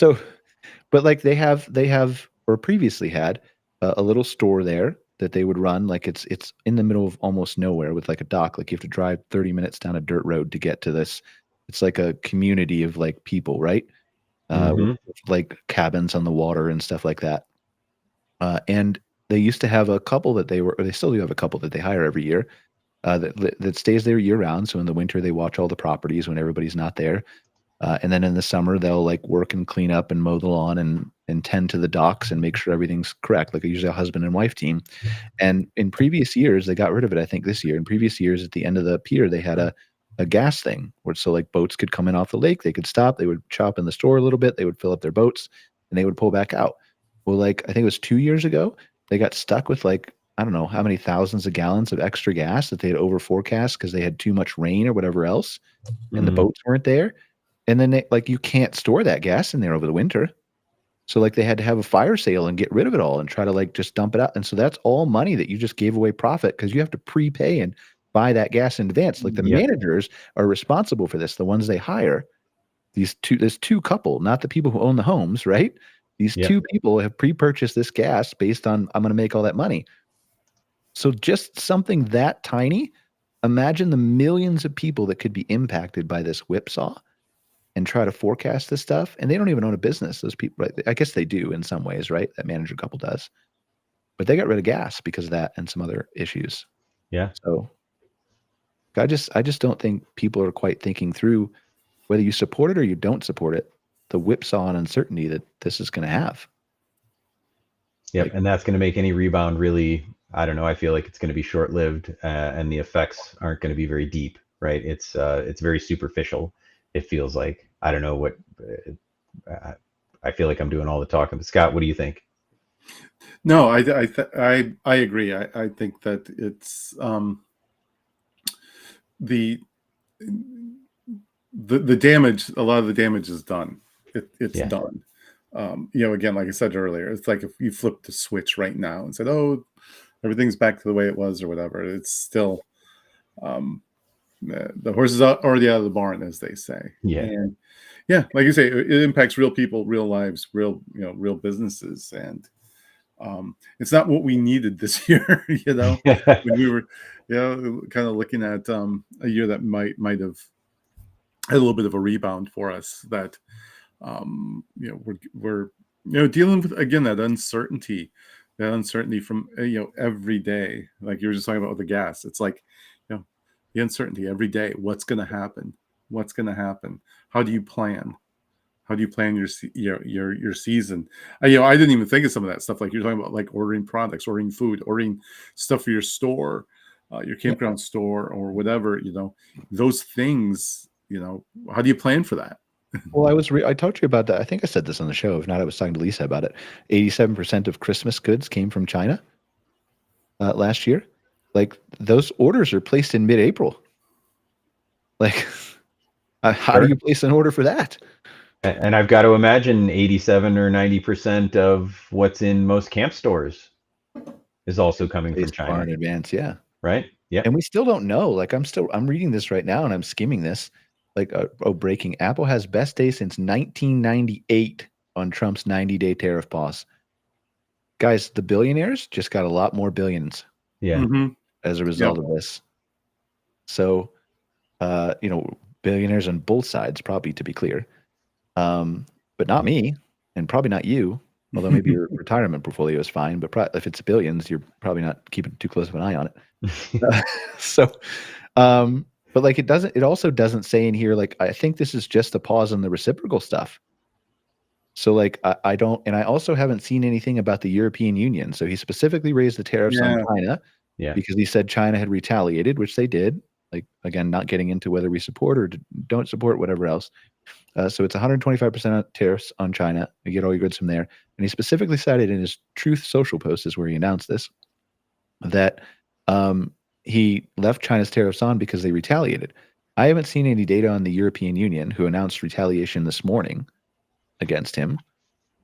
like they have or previously had a little store there that they would run. Like, it's in the middle of almost nowhere with like a dock. Like, you have to drive 30 minutes down a dirt road to get to this. It's like a community of like people, right? With like cabins on the water and stuff like that. And they used to have a couple that they still do have a couple that they hire every year. That stays there year round. So in the winter, they watch all the properties when everybody's not there. And then in the summer, they'll like work and clean up and mow the lawn and tend to the docks and make sure everything's correct. Like, usually a husband and wife team. And in previous years, they got rid of it, I think this year. In previous years, at the end of the pier, they had a gas thing where so like boats could come in off the lake. They could stop. They would shop in the store a little bit. They would fill up their boats and they would pull back out. Well, like, I think it was 2 years ago, they got stuck with like, I don't know how many thousands of gallons of extra gas that they had over forecast because they had too much rain or whatever else, and the boats weren't there. And then you can't store that gas in there over the winter. So like they had to have a fire sale and get rid of it all and try to like just dump it out. And so that's all money that you just gave away profit because you have to prepay and buy that gas in advance. Like, the managers are responsible for this, the ones they hire. This two couple, not the people who own the homes, right? These two people have pre-purchased this gas based on, I'm going to make all that money. So just something that tiny imagine the millions of people that could be impacted by this whipsaw and try to forecast this stuff. And they don't even own a business. Those people, right? I guess they do in some ways, right? That manager couple does. But they got rid of gas because of that and some other issues. Yeah. So I just don't think people are quite thinking through whether you support it or you don't support it, the whipsaw and uncertainty that this is going to have. Yep. And that's going to make any rebound really, I don't know, I feel like it's going to be short-lived, and the effects aren't going to be very deep, right? It's very superficial. It feels like, I don't know what, I feel like I'm doing all the talking. But Scott, what do you think? No, I agree. I think that it's the damage. A lot of the damage is done. It's done. Again, like I said earlier, it's like if you flip the switch right now and said, "Oh, everything's back to the way it was," or whatever. It's still the horse is already out of the barn, as they say. Yeah. And yeah, like you say, it impacts real people, real lives, real businesses, and it's not what we needed this year. When we were, kind of looking at a year that might have had a little bit of a rebound for us. That we're dealing with, again, that uncertainty from every day. Like you were just talking about with the gas. It's like the uncertainty every day. What's going to happen? How do you plan? How do you plan your season? I didn't even think of some of that stuff. Like you're talking about, like ordering products, ordering food, ordering stuff for your store, your campground store, or whatever. Those things. How do you plan for that? Well, I talked to you about that. I think I said this on the show. If not, I was talking to Lisa about it. 87% of Christmas goods came from China last year. Like, those orders are placed in mid-April. Like, how do you place an order for that? And I've got to imagine 87 or 90% of what's in most camp stores is also coming from China. Far in advance, yeah. Right? Yeah. And we still don't know. Like, I'm reading this right now and I'm skimming this. Like, breaking. Apple has best day since 1998 on Trump's 90-day tariff pause. Guys, the billionaires just got a lot more billions. Yeah. Mm-hmm. As a result of this. So, billionaires on both sides, probably, to be clear. But not me, and probably not you, although maybe your retirement portfolio is fine, but if it's billions, you're probably not keeping too close of an eye on it. But like, it also doesn't say in here, like, I think this is just a pause on the reciprocal stuff. So like, I don't, and I also haven't seen anything about the European Union. So he specifically raised the tariffs on China because he said China had retaliated, which they did. Like, again, not getting into whether we support or don't support, whatever else. So it's 125% tariffs on China. You get all your goods from there. And he specifically cited in his Truth Social post, is where he announced this, that he left China's tariffs on because they retaliated. I haven't seen any data on the European Union, who announced retaliation this morning against him,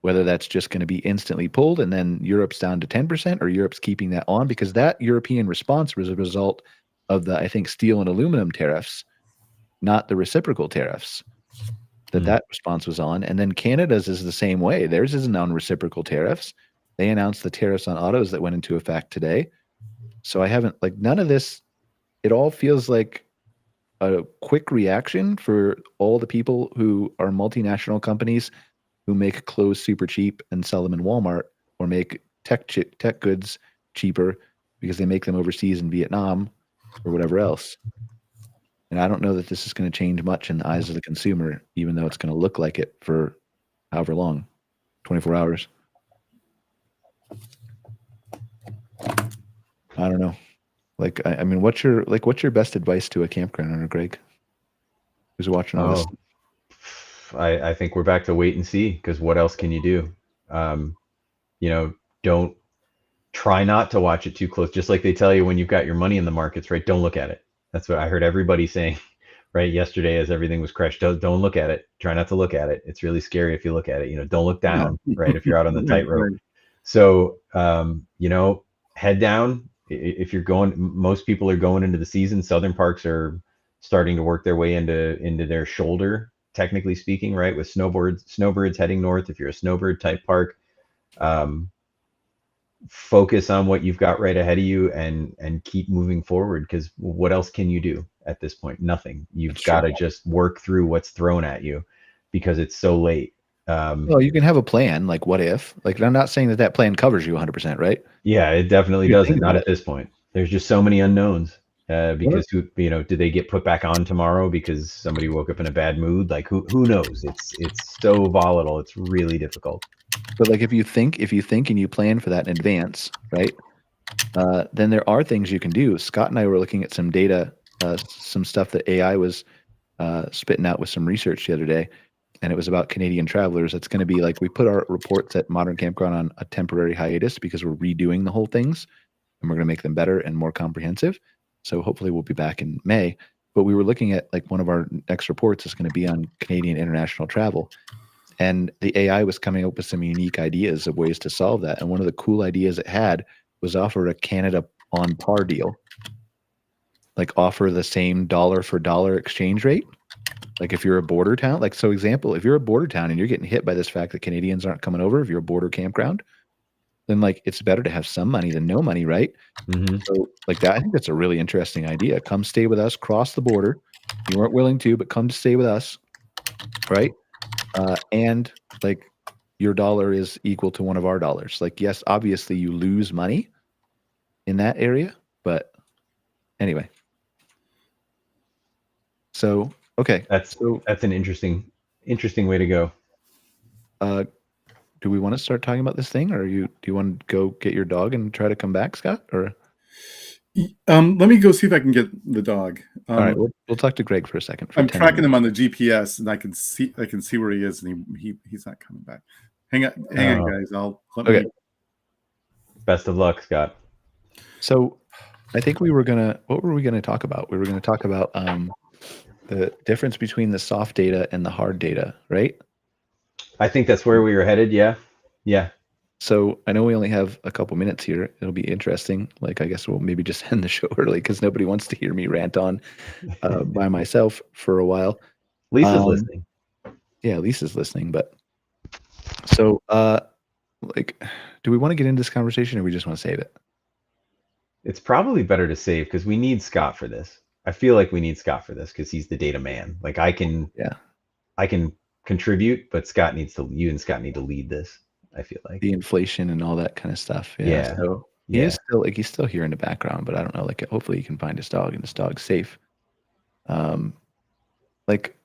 whether that's just going to be instantly pulled and then Europe's down to 10% or Europe's keeping that on, because that European response was a result of the, I think, steel and aluminum tariffs, not the reciprocal tariffs that response was on. And then Canada's is the same way. Theirs isn't on reciprocal tariffs. They announced the tariffs on autos that went into effect today. So I haven't, like, none of this, it all feels like a quick reaction for all the people who are multinational companies who make clothes super cheap and sell them in Walmart, or make tech goods cheaper because they make them overseas in Vietnam or whatever else. And I don't know that this is going to change much in the eyes of the consumer, even though it's going to look like it for however long, 24 hours. I don't know. Like, I mean, what's your best advice to a campground owner, Greg, who's watching all this? I think we're back to wait and see, because what else can you do? Don't try not to watch it too close. Just like they tell you when you've got your money in the markets, right? Don't look at it. That's what I heard everybody saying, right, yesterday as everything was crashed. Don't look at it. Try not to look at it. It's really scary if you look at it. Don't look down, right, if you're out on the tightrope. So, head down. If you're going, most people are going into the season. Southern parks are starting to work their way into their shoulder, technically speaking, right? With snowbirds heading north. If you're a snowbird type park, focus on what you've got right ahead of you and keep moving forward, because what else can you do at this point? Nothing. You've got to just work through what's thrown at you because it's so late. Well, you can have a plan, like what if? Like, I'm not saying that that plan covers you 100%, right? Yeah, it definitely doesn't. Not at this point. There's just so many unknowns. Because do they get put back on tomorrow because somebody woke up in a bad mood? Like who knows? It's so volatile. It's really difficult. But like if you think and you plan for that in advance, right? Then there are things you can do. Scott and I were looking at some data, some stuff that AI was spitting out with some research the other day, and it was about Canadian travelers. It's going to be like we put our reports at Modern Campground on a temporary hiatus because we're redoing the whole things, and we're going to make them better and more comprehensive. So hopefully we'll be back in May. But we were looking at like one of our next reports is going to be on Canadian international travel. And the AI was coming up with some unique ideas of ways to solve that. And one of the cool ideas it had was offer a Canada on par deal. Like offer the same dollar for dollar exchange rate. Like if you're a border town, like so example, if you're a border town and you're getting hit by this fact that Canadians aren't coming over, if you're a border campground, then like it's better to have some money than no money, right? Mm-hmm. So like that, I think that's a really interesting idea. Come stay with us, cross the border. You weren't willing to, but come to stay with us, right? And like your dollar is equal to one of our dollars. Like, yes, obviously you lose money in that area, but anyway. So okay, that's an interesting way to go. Do we want to start talking about this thing, or do you want to go get your dog and try to come back, Scott? Or let me go see if I can get the dog. All right, we'll talk to Greg for a second. I'm tracking him on the GPS, and I can see where he is, and he's not coming back. Hang on, guys. Okay. Best of luck, Scott. So, I think what were we gonna talk about? We were gonna talk about the difference between the soft data and the hard data, right? I think that's where we were headed. Yeah. So I know we only have a couple minutes here. It'll be interesting. Like, I guess we'll maybe just end the show early because nobody wants to hear me rant on by myself for a while. Lisa's listening. Yeah, Lisa's listening. But so, like, do we want to get into this conversation, or we just want to save it? It's probably better to save because we need Scott for this. I feel like we need Scott for this because he's the data man. Like I can contribute, but you and Scott need to lead this. I feel like the inflation and all that kind of stuff. Yeah. So he's still here in the background, but I don't know. Like, hopefully he can find his dog and his dog's safe. Like,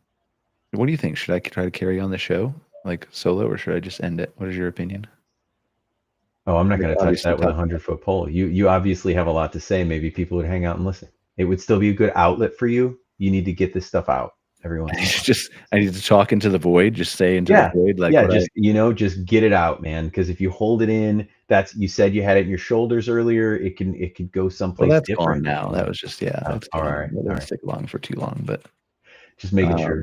what do you think? Should I try to carry on the show like solo, or should I just end it? What is your opinion? Oh, I'm not going to touch that with a 100-foot pole. You obviously have a lot to say. Maybe people would hang out and listen. It would still be a good outlet for you. You need to get this stuff out. Everyone. I need to talk into the void, just say into the void. Like, just get it out, man. Because if you hold it in, you said you had it in your shoulders earlier. It could go someplace that's different. Gone now. That was just that's all gone. right. It didn't stick along for too long, but just making sure.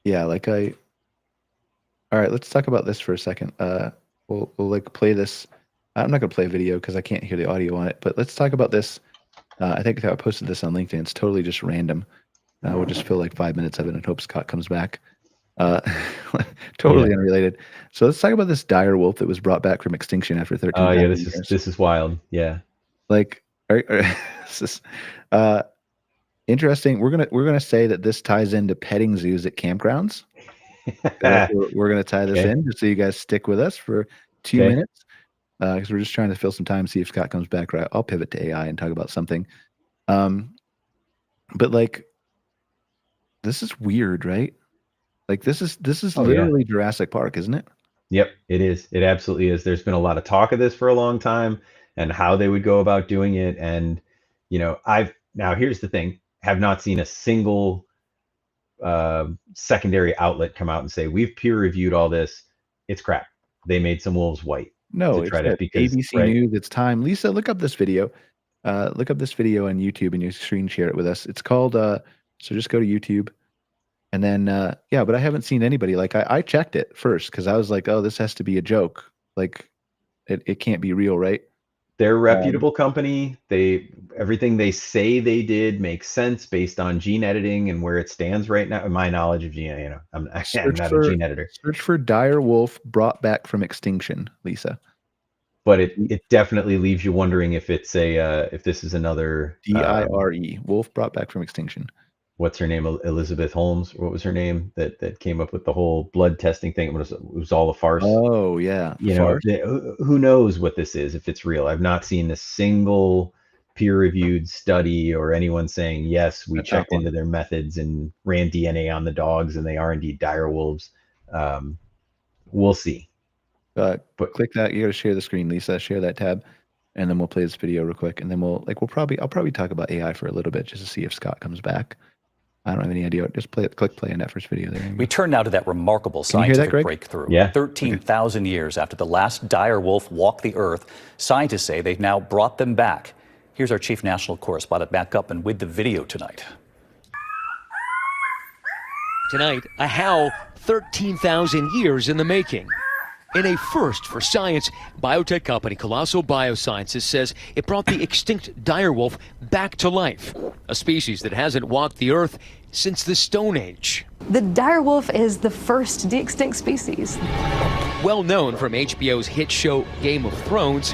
Yeah, all right, let's talk about this for a second. We'll like play this. I'm not gonna play a video because I can't hear the audio on it, but let's talk about this. I think I posted this on LinkedIn. It's totally just random. We'll just fill like 5 minutes of it and hope Scott comes back. Totally unrelated. So let's talk about this dire wolf that was brought back from extinction after 13 years. This is wild. Yeah. Like, this is interesting. We're gonna say that this ties into petting zoos at campgrounds. We're gonna tie this in just so you guys stick with us for 2 minutes because we're just trying to fill some time, see if Scott comes back. Right, I'll pivot to AI and talk about something. But like, this is weird, right? Like this is literally Jurassic Park, isn't it? Yep, it is. It absolutely is. There's been a lot of talk of this for a long time and how they would go about doing it. And, now here's the thing, have not seen a single secondary outlet come out and say, we've peer reviewed all this. It's crap. They made some wolves white. No, it's ABC News. It's time. Lisa, look up this video. Look up this video on YouTube and you screen share it with us. It's called, so just go to YouTube. And then, but I haven't seen anybody. Like, I checked it first because I was like, oh, this has to be a joke. Like, it can't be real, right? They're a reputable company. Everything they say they did makes sense based on gene editing and where it stands right now. My knowledge of gene, I'm not a gene editor. Search for dire wolf brought back from extinction, Lisa. but it definitely leaves you wondering if it's if this is another DIRE, wolf brought back from extinction. What's her name? Elizabeth Holmes. What was her name that came up with the whole blood testing thing? It was all a farce. Oh yeah, farce. Who knows what this is, if it's real? I've not seen a single peer-reviewed study or anyone saying yes, we checked into their methods and ran DNA on the dogs and they are indeed dire wolves. We'll see. But click that. You got to share the screen, Lisa. Share that tab, and then we'll play this video real quick, and then I'll probably talk about AI for a little bit just to see if Scott comes back. I don't have any idea. Just click play on that first video there. We turn now to that remarkable scientific breakthrough. Yeah. 13,000 years after the last dire wolf walked the earth, scientists say they've now brought them back. Here's our chief national correspondent back up and with the video tonight. Tonight, a howl 13,000 years in the making. In a first for science, biotech company Colossal Biosciences says it brought the extinct direwolf back to life, a species that hasn't walked the earth since the Stone Age. The direwolf is the first de-extinct species. Well known from HBO's hit show Game of Thrones,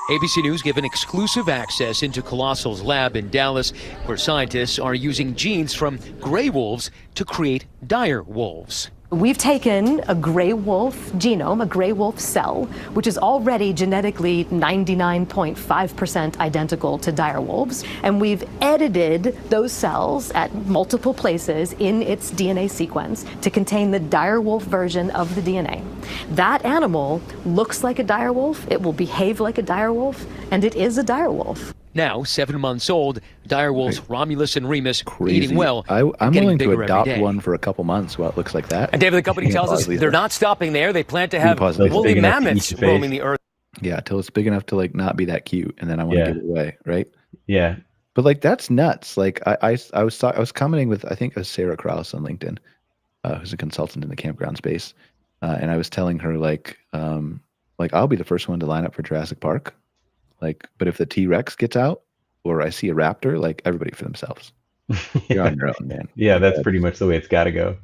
ABC News given exclusive access into Colossal's lab in Dallas, where scientists are using genes from gray wolves to create dire wolves. We've taken a gray wolf genome, a gray wolf cell, which is already genetically 99.5% identical to dire wolves, and we've edited those cells at multiple places in its DNA sequence to contain the dire wolf version of the DNA. That animal looks like a dire wolf, it will behave like a dire wolf, and it is a dire wolf. Now, 7 months old, dire wolves Romulus and Remus eating well. I'm willing to adopt one for a couple months while it looks like that. And David, the company tells us they're not stopping there. They plan to have woolly mammoths roaming the earth. Yeah, till it's big enough to like not be that cute, and then I want to give it away, right? Yeah. But like that's nuts. Like I was commenting with, I think it was Sarah Krause on LinkedIn, who's a consultant in the campground space, and I was telling her like I'll be the first one to line up for Jurassic Park. Like, but if the T-Rex gets out or I see a raptor, like everybody for themselves. You're on your own, man. Yeah, that's pretty much the way it's got to go.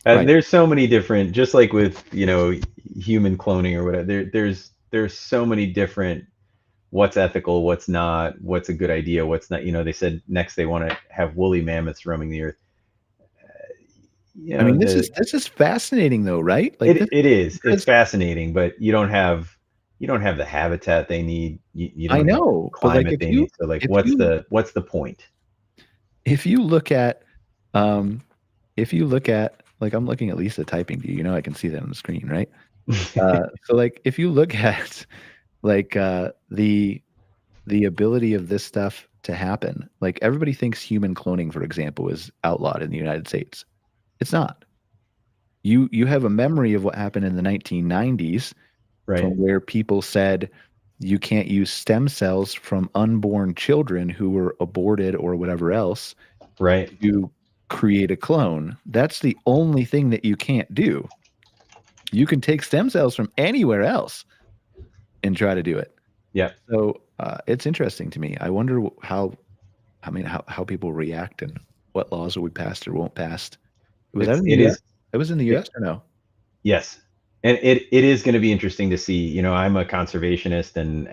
Right. There's so many different, just like with, human cloning or whatever, there's so many different, what's ethical, what's not, what's a good idea, what's not. They said next they want to have woolly mammoths roaming the earth. I mean, this is fascinating though, right? Like it is. It's fascinating, but you don't have the habitat they need. You don't have the climate they need. So like, what's the point? If you look at, like, I'm looking at Lisa typing to you, I can see that on the screen, right? So like, if you look at like the ability of this stuff to happen, like everybody thinks human cloning, for example, is outlawed in the United States. It's not. You have a memory of what happened in the 1990s. Right. From where people said you can't use stem cells from unborn children who were aborted or whatever else, right, to create a clone. That's the only thing that you can't do. You can take stem cells from anywhere else and try to do it. Yeah. So it's interesting to me. I wonder how people react and what laws will be passed or won't passed. Was that in the US? It was in the US or no? Yes. And it is going to be interesting to see. I'm a conservationist, and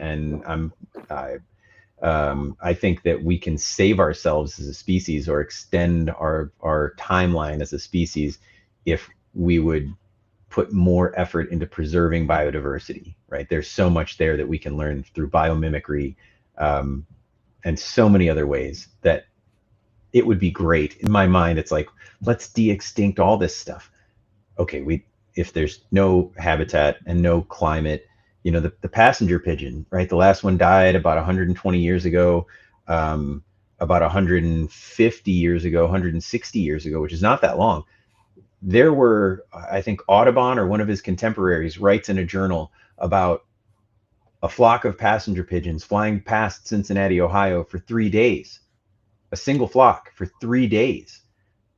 I think that we can save ourselves as a species or extend our timeline as a species if we would put more effort into preserving biodiversity. Right? There's so much there that we can learn through biomimicry, and so many other ways that it would be great. In my mind, it's like, let's de-extinct all this stuff. Okay, if there's no habitat and no climate, the passenger pigeon, right? The last one died about 120 years ago, about 150 years ago, 160 years ago, which is not that long. There were, I think Audubon or one of his contemporaries writes in a journal about a flock of passenger pigeons flying past Cincinnati, Ohio for 3 days, a single flock for 3 days,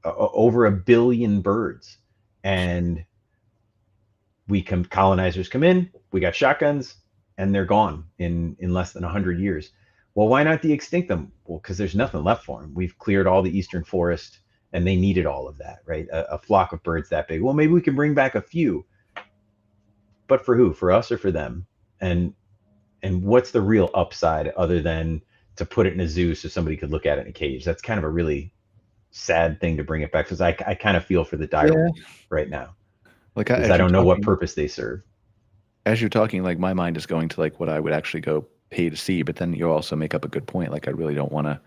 over 1 billion birds. And colonizers come in, we got shotguns, and they're gone in less than 100 years. Well, why not de-extinct them? Well, because there's nothing left for them. We've cleared all the eastern forest, and they needed all of that, right? A flock of birds that big. Well, maybe we can bring back a few, but for who? For us or for them? And what's the real upside other than to put it in a zoo so somebody could look at it in a cage? That's kind of a really sad thing to bring it back, because I kind of feel for the dire wolves right now, like because I don't know what purpose they serve. As you're talking, like my mind is going to like what I would actually go pay to see, but then you also make up a good point. Like I really don't want to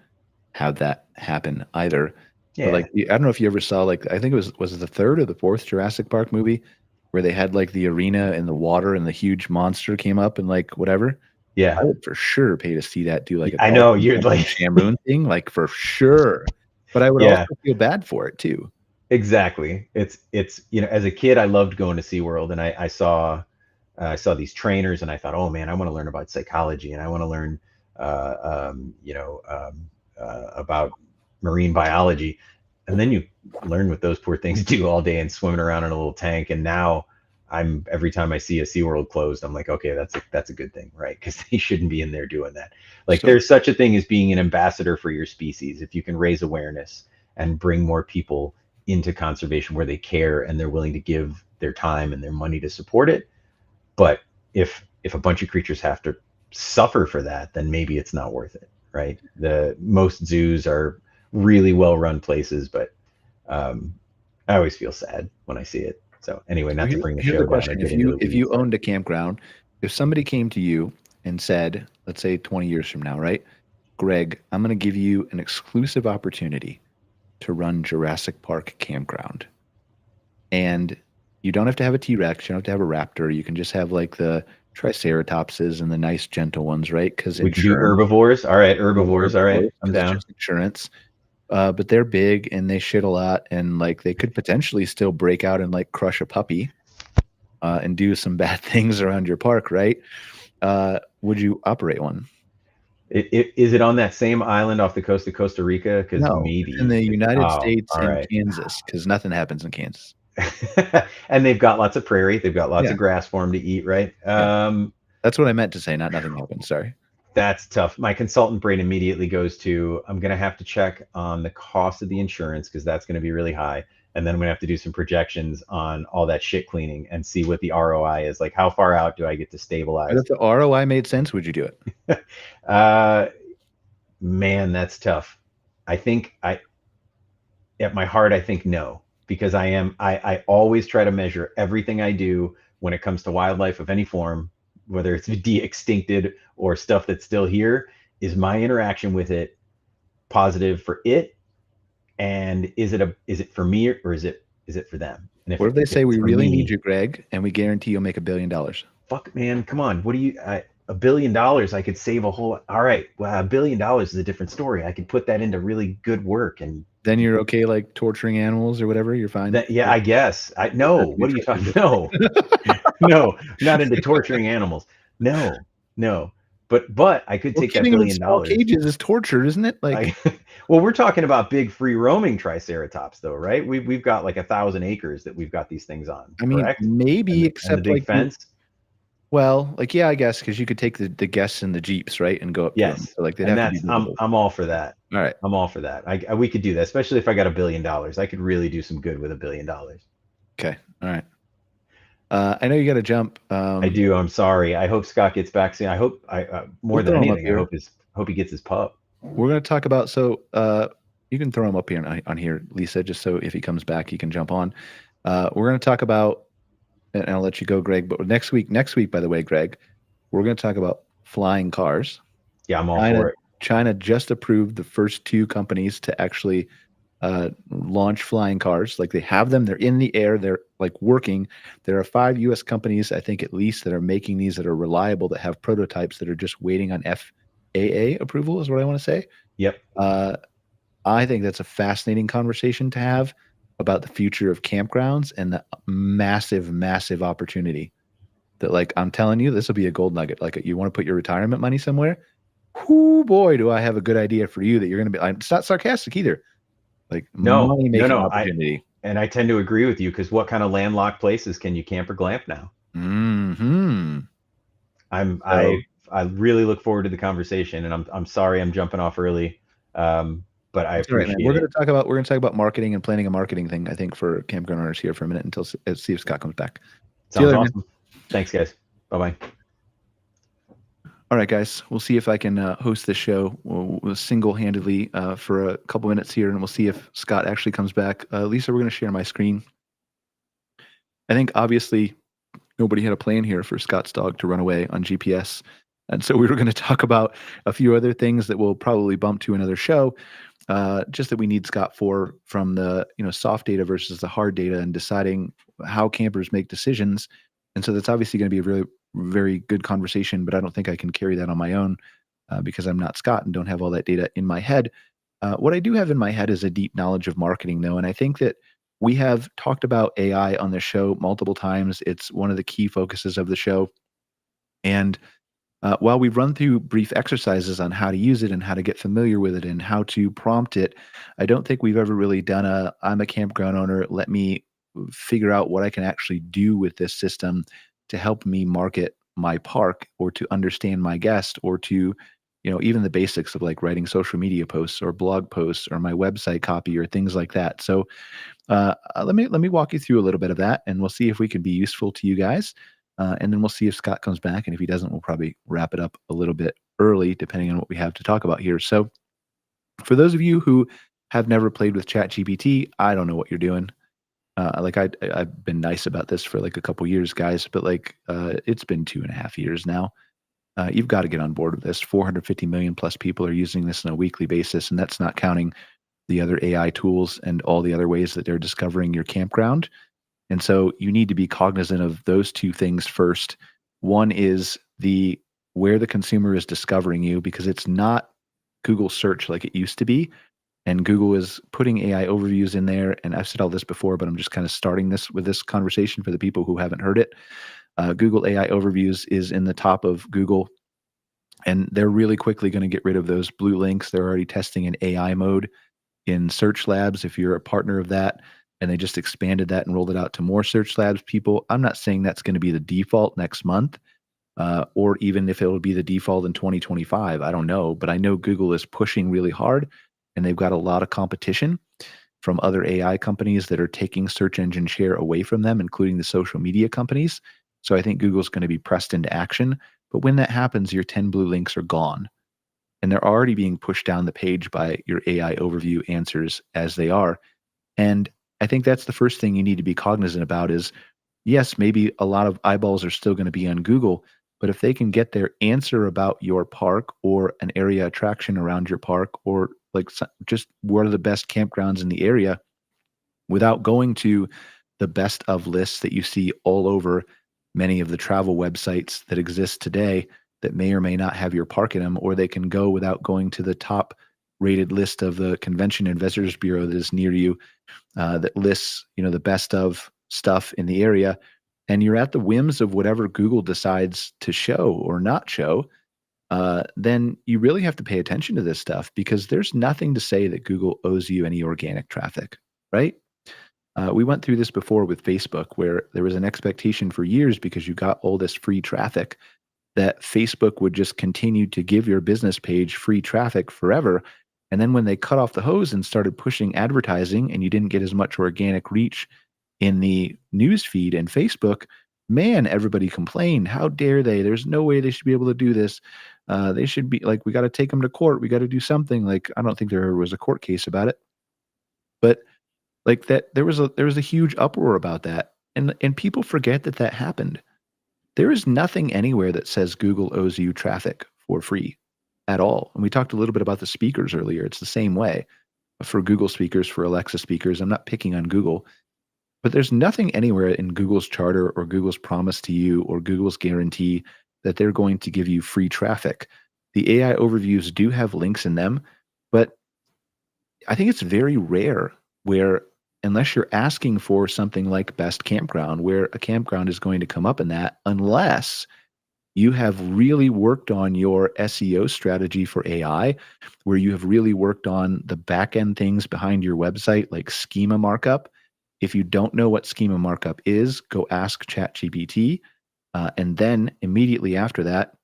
have that happen either. Yeah. But like I don't know if you ever saw, like I think it was the third or the fourth Jurassic Park movie where they had like the arena in the water and the huge monster came up and like whatever. Yeah, I would for sure pay to see that do like I know you're like Shamoon thing, like for sure. But I would also feel bad for it too. Exactly. It's as a kid I loved going to SeaWorld, and I saw these trainers, and I thought, oh man, I want to learn about psychology, and I want to learn about marine biology. And then you learn what those poor things do all day and swimming around in a little tank. And now every time I see a SeaWorld closed, I'm like, okay, that's a good thing, right? Because they shouldn't be in there doing that. Like there's such a thing as being an ambassador for your species. If you can raise awareness and bring more people into conservation where they care and they're willing to give their time and their money to support it. But if a bunch of creatures have to suffer for that, then maybe it's not worth it, right? Most zoos are really well-run places, but I always feel sad when I see it. So anyway, not to bring the show down. If you owned a campground, if somebody came to you and said, let's say 20 years from now, right, Greg, I'm going to give you an exclusive opportunity to run Jurassic Park campground, and you don't have to have a T-Rex, you don't have to have a raptor, you can just have like the triceratopses and the nice gentle ones, right? Because we can do herbivores. All right, herbivores. All right, I'm down. Insurance. But they're big and they shit a lot, and like they could potentially still break out and like crush a puppy and do some bad things around your park, right? Would you operate one? Is it on that same island off the coast of Costa Rica? Because no, maybe in the United States and Kansas, because nothing happens in Kansas. And they've got lots of prairie. They've got lots of grass for them to eat, right? That's what I meant to say. Nothing happens. Sorry. That's tough. My consultant brain immediately goes to, I'm going to have to check on the cost of the insurance because that's going to be really high. And then I'm going to have to do some projections on all that shit cleaning and see what the ROI is. Like, how far out do I get to stabilize? But if the ROI made sense, would you do it? Man, that's tough. I think at my heart, I think no, because I always try to measure everything I do when it comes to wildlife of any form, whether it's de-extincted or stuff that's still here. Is my interaction with it positive for it? And is it for me or is it for them? And what if they say we really need you, Greg, and we guarantee you'll make $1 billion? Fuck, man, come on. What do you? $1 billion, I could save a whole. All right, well, $1 billion is a different story. I could put that into really good work, and then you're okay, like torturing animals or whatever. You're fine. Yeah, I guess. No. What are you talking? No, no, not into torturing animals. No. But I could take that $1 billion. Small cages is torture, isn't it? Like, well, we're talking about big free roaming triceratops, though, right? We've got like 1,000 acres that we've got these things on. I mean, correct? Maybe except the big like fence. Well, like yeah, I guess because you could take the guests in the Jeeps, right, and go up. Yes, so, like and that's I'm all for that. All right, I'm all for that. We could do that, especially if I got $1 billion. I could really do some good with $1 billion. Okay, all right. I know you got to jump. I do. I'm sorry. I hope Scott gets back soon. I hope more than anything, I hope he gets his pup. We're going to talk about you can throw him up here on here, Lisa, just so if he comes back, he can jump on. We're going to talk about, and I'll let you go, Greg. But next week, by the way, Greg, we're going to talk about flying cars. Yeah, I'm all for it. China just approved the first 2 companies to actually launch flying cars. Like they have them, they're in the air, they're like working. There are 5 US companies, I think at least, that are making these that are reliable, that have prototypes that are just waiting on FAA approval is what I want to say. Yep. I think that's a fascinating conversation to have about the future of campgrounds and the massive opportunity that, like, I'm telling you, this will be a gold nugget. Like, you want to put your retirement money somewhere? Whoo, boy, do I have a good idea for you that you're going to be. It's not sarcastic either. Like, money-making opportunity. I tend to agree with you, because what kind of landlocked places can you camp or glamp now? Mm-hmm. I really look forward to the conversation, and I'm sorry I'm jumping off early. But I appreciate it. We're going to talk about marketing and planning a marketing thing, I think, for campground owners here for a minute until see if Scott comes back. Sounds awesome. Thanks, guys. Bye-bye. All right, guys. We'll see if I can host this show single-handedly for a couple minutes here, and we'll see if Scott actually comes back. Lisa, we're going to share my screen. I think, obviously, nobody had a plan here for Scott's dog to run away on GPS. And so we were going to talk about a few other things that we'll probably bump to another show, just that we need Scott for, from the soft data versus the hard data and deciding how campers make decisions. And so that's obviously going to be a really very good conversation, but I don't think I can carry that on my own because I'm not Scott and don't have all that data in my head. What I do have in my head is a deep knowledge of marketing, though, and I think that we have talked about AI on the show multiple times. It's one of the key focuses of the show. And while we've run through brief exercises on how to use it and how to get familiar with it and how to prompt it, I don't think we've ever really done I'm a campground owner, let me figure out what I can actually do with this system to help me market my park or to understand my guest or to, even the basics of like writing social media posts or blog posts or my website copy or things like that. So let me walk you through a little bit of that, and we'll see if we can be useful to you guys. And then we'll see if Scott comes back. And if he doesn't, we'll probably wrap it up a little bit early, depending on what we have to talk about here. So for those of you who have never played with ChatGPT, I don't know what you're doing. I've been nice about this for like a couple years, guys, but it's been 2.5 years now. You've got to get on board with this. 450 million plus people are using this on a weekly basis, and that's not counting the other AI tools and all the other ways that they're discovering your campground. And so you need to be cognizant of those two things first. One is where the consumer is discovering you, because it's not Google search like it used to be. And Google is putting AI overviews in there. And I've said all this before, but I'm just kind of starting this with this conversation for the people who haven't heard it. Google AI overviews is in the top of Google. And they're really quickly going to get rid of those blue links. They're already testing in AI mode in Search Labs if you're a partner of that. And they just expanded that and rolled it out to more Search Labs people. I'm not saying that's going to be the default next month, or even if it will be the default in 2025. I don't know, but I know Google is pushing really hard, and they've got a lot of competition from other AI companies that are taking search engine share away from them, including the social media companies. So I think Google's going to be pressed into action. But when that happens, your 10 blue links are gone. And they're already being pushed down the page by your AI overview answers as they are. And I think that's the first thing you need to be cognizant about is, yes, maybe a lot of eyeballs are still going to be on Google, but if they can get their answer about your park or an area attraction around your park or just what are the best campgrounds in the area without going to the best of lists that you see all over many of the travel websites that exist today that may or may not have your park in them, or they can go without going to the top rated list of the Convention and Visitors Bureau that is near you, that lists, the best of stuff in the area, and you're at the whims of whatever Google decides to show or not show, then you really have to pay attention to this stuff, because there's nothing to say that Google owes you any organic traffic, right? We went through this before with Facebook, where there was an expectation for years, because you got all this free traffic, that Facebook would just continue to give your business page free traffic forever. And then when they cut off the hose and started pushing advertising and you didn't get as much organic reach in the news feed and Facebook, man, everybody complained. How dare they? There's no way they should be able to do this. They should be we got to take them to court. We got to do something. I don't think there was a court case about it, but there was a huge uproar about that. And people forget that happened. There is nothing anywhere that says Google owes you traffic for free at all. And we talked a little bit about the speakers earlier. It's the same way for Google speakers, for Alexa speakers. I'm not picking on Google, but there's nothing anywhere in Google's charter or Google's promise to you or Google's guarantee that they're going to give you free traffic. The AI overviews do have links in them, but I think it's very rare where, unless you're asking for something like best campground, where a campground is going to come up in that, unless you have really worked on your SEO strategy for AI, where you have really worked on the back end things behind your website, like schema markup. If you don't know what schema markup is, go ask ChatGPT. And then immediately after that,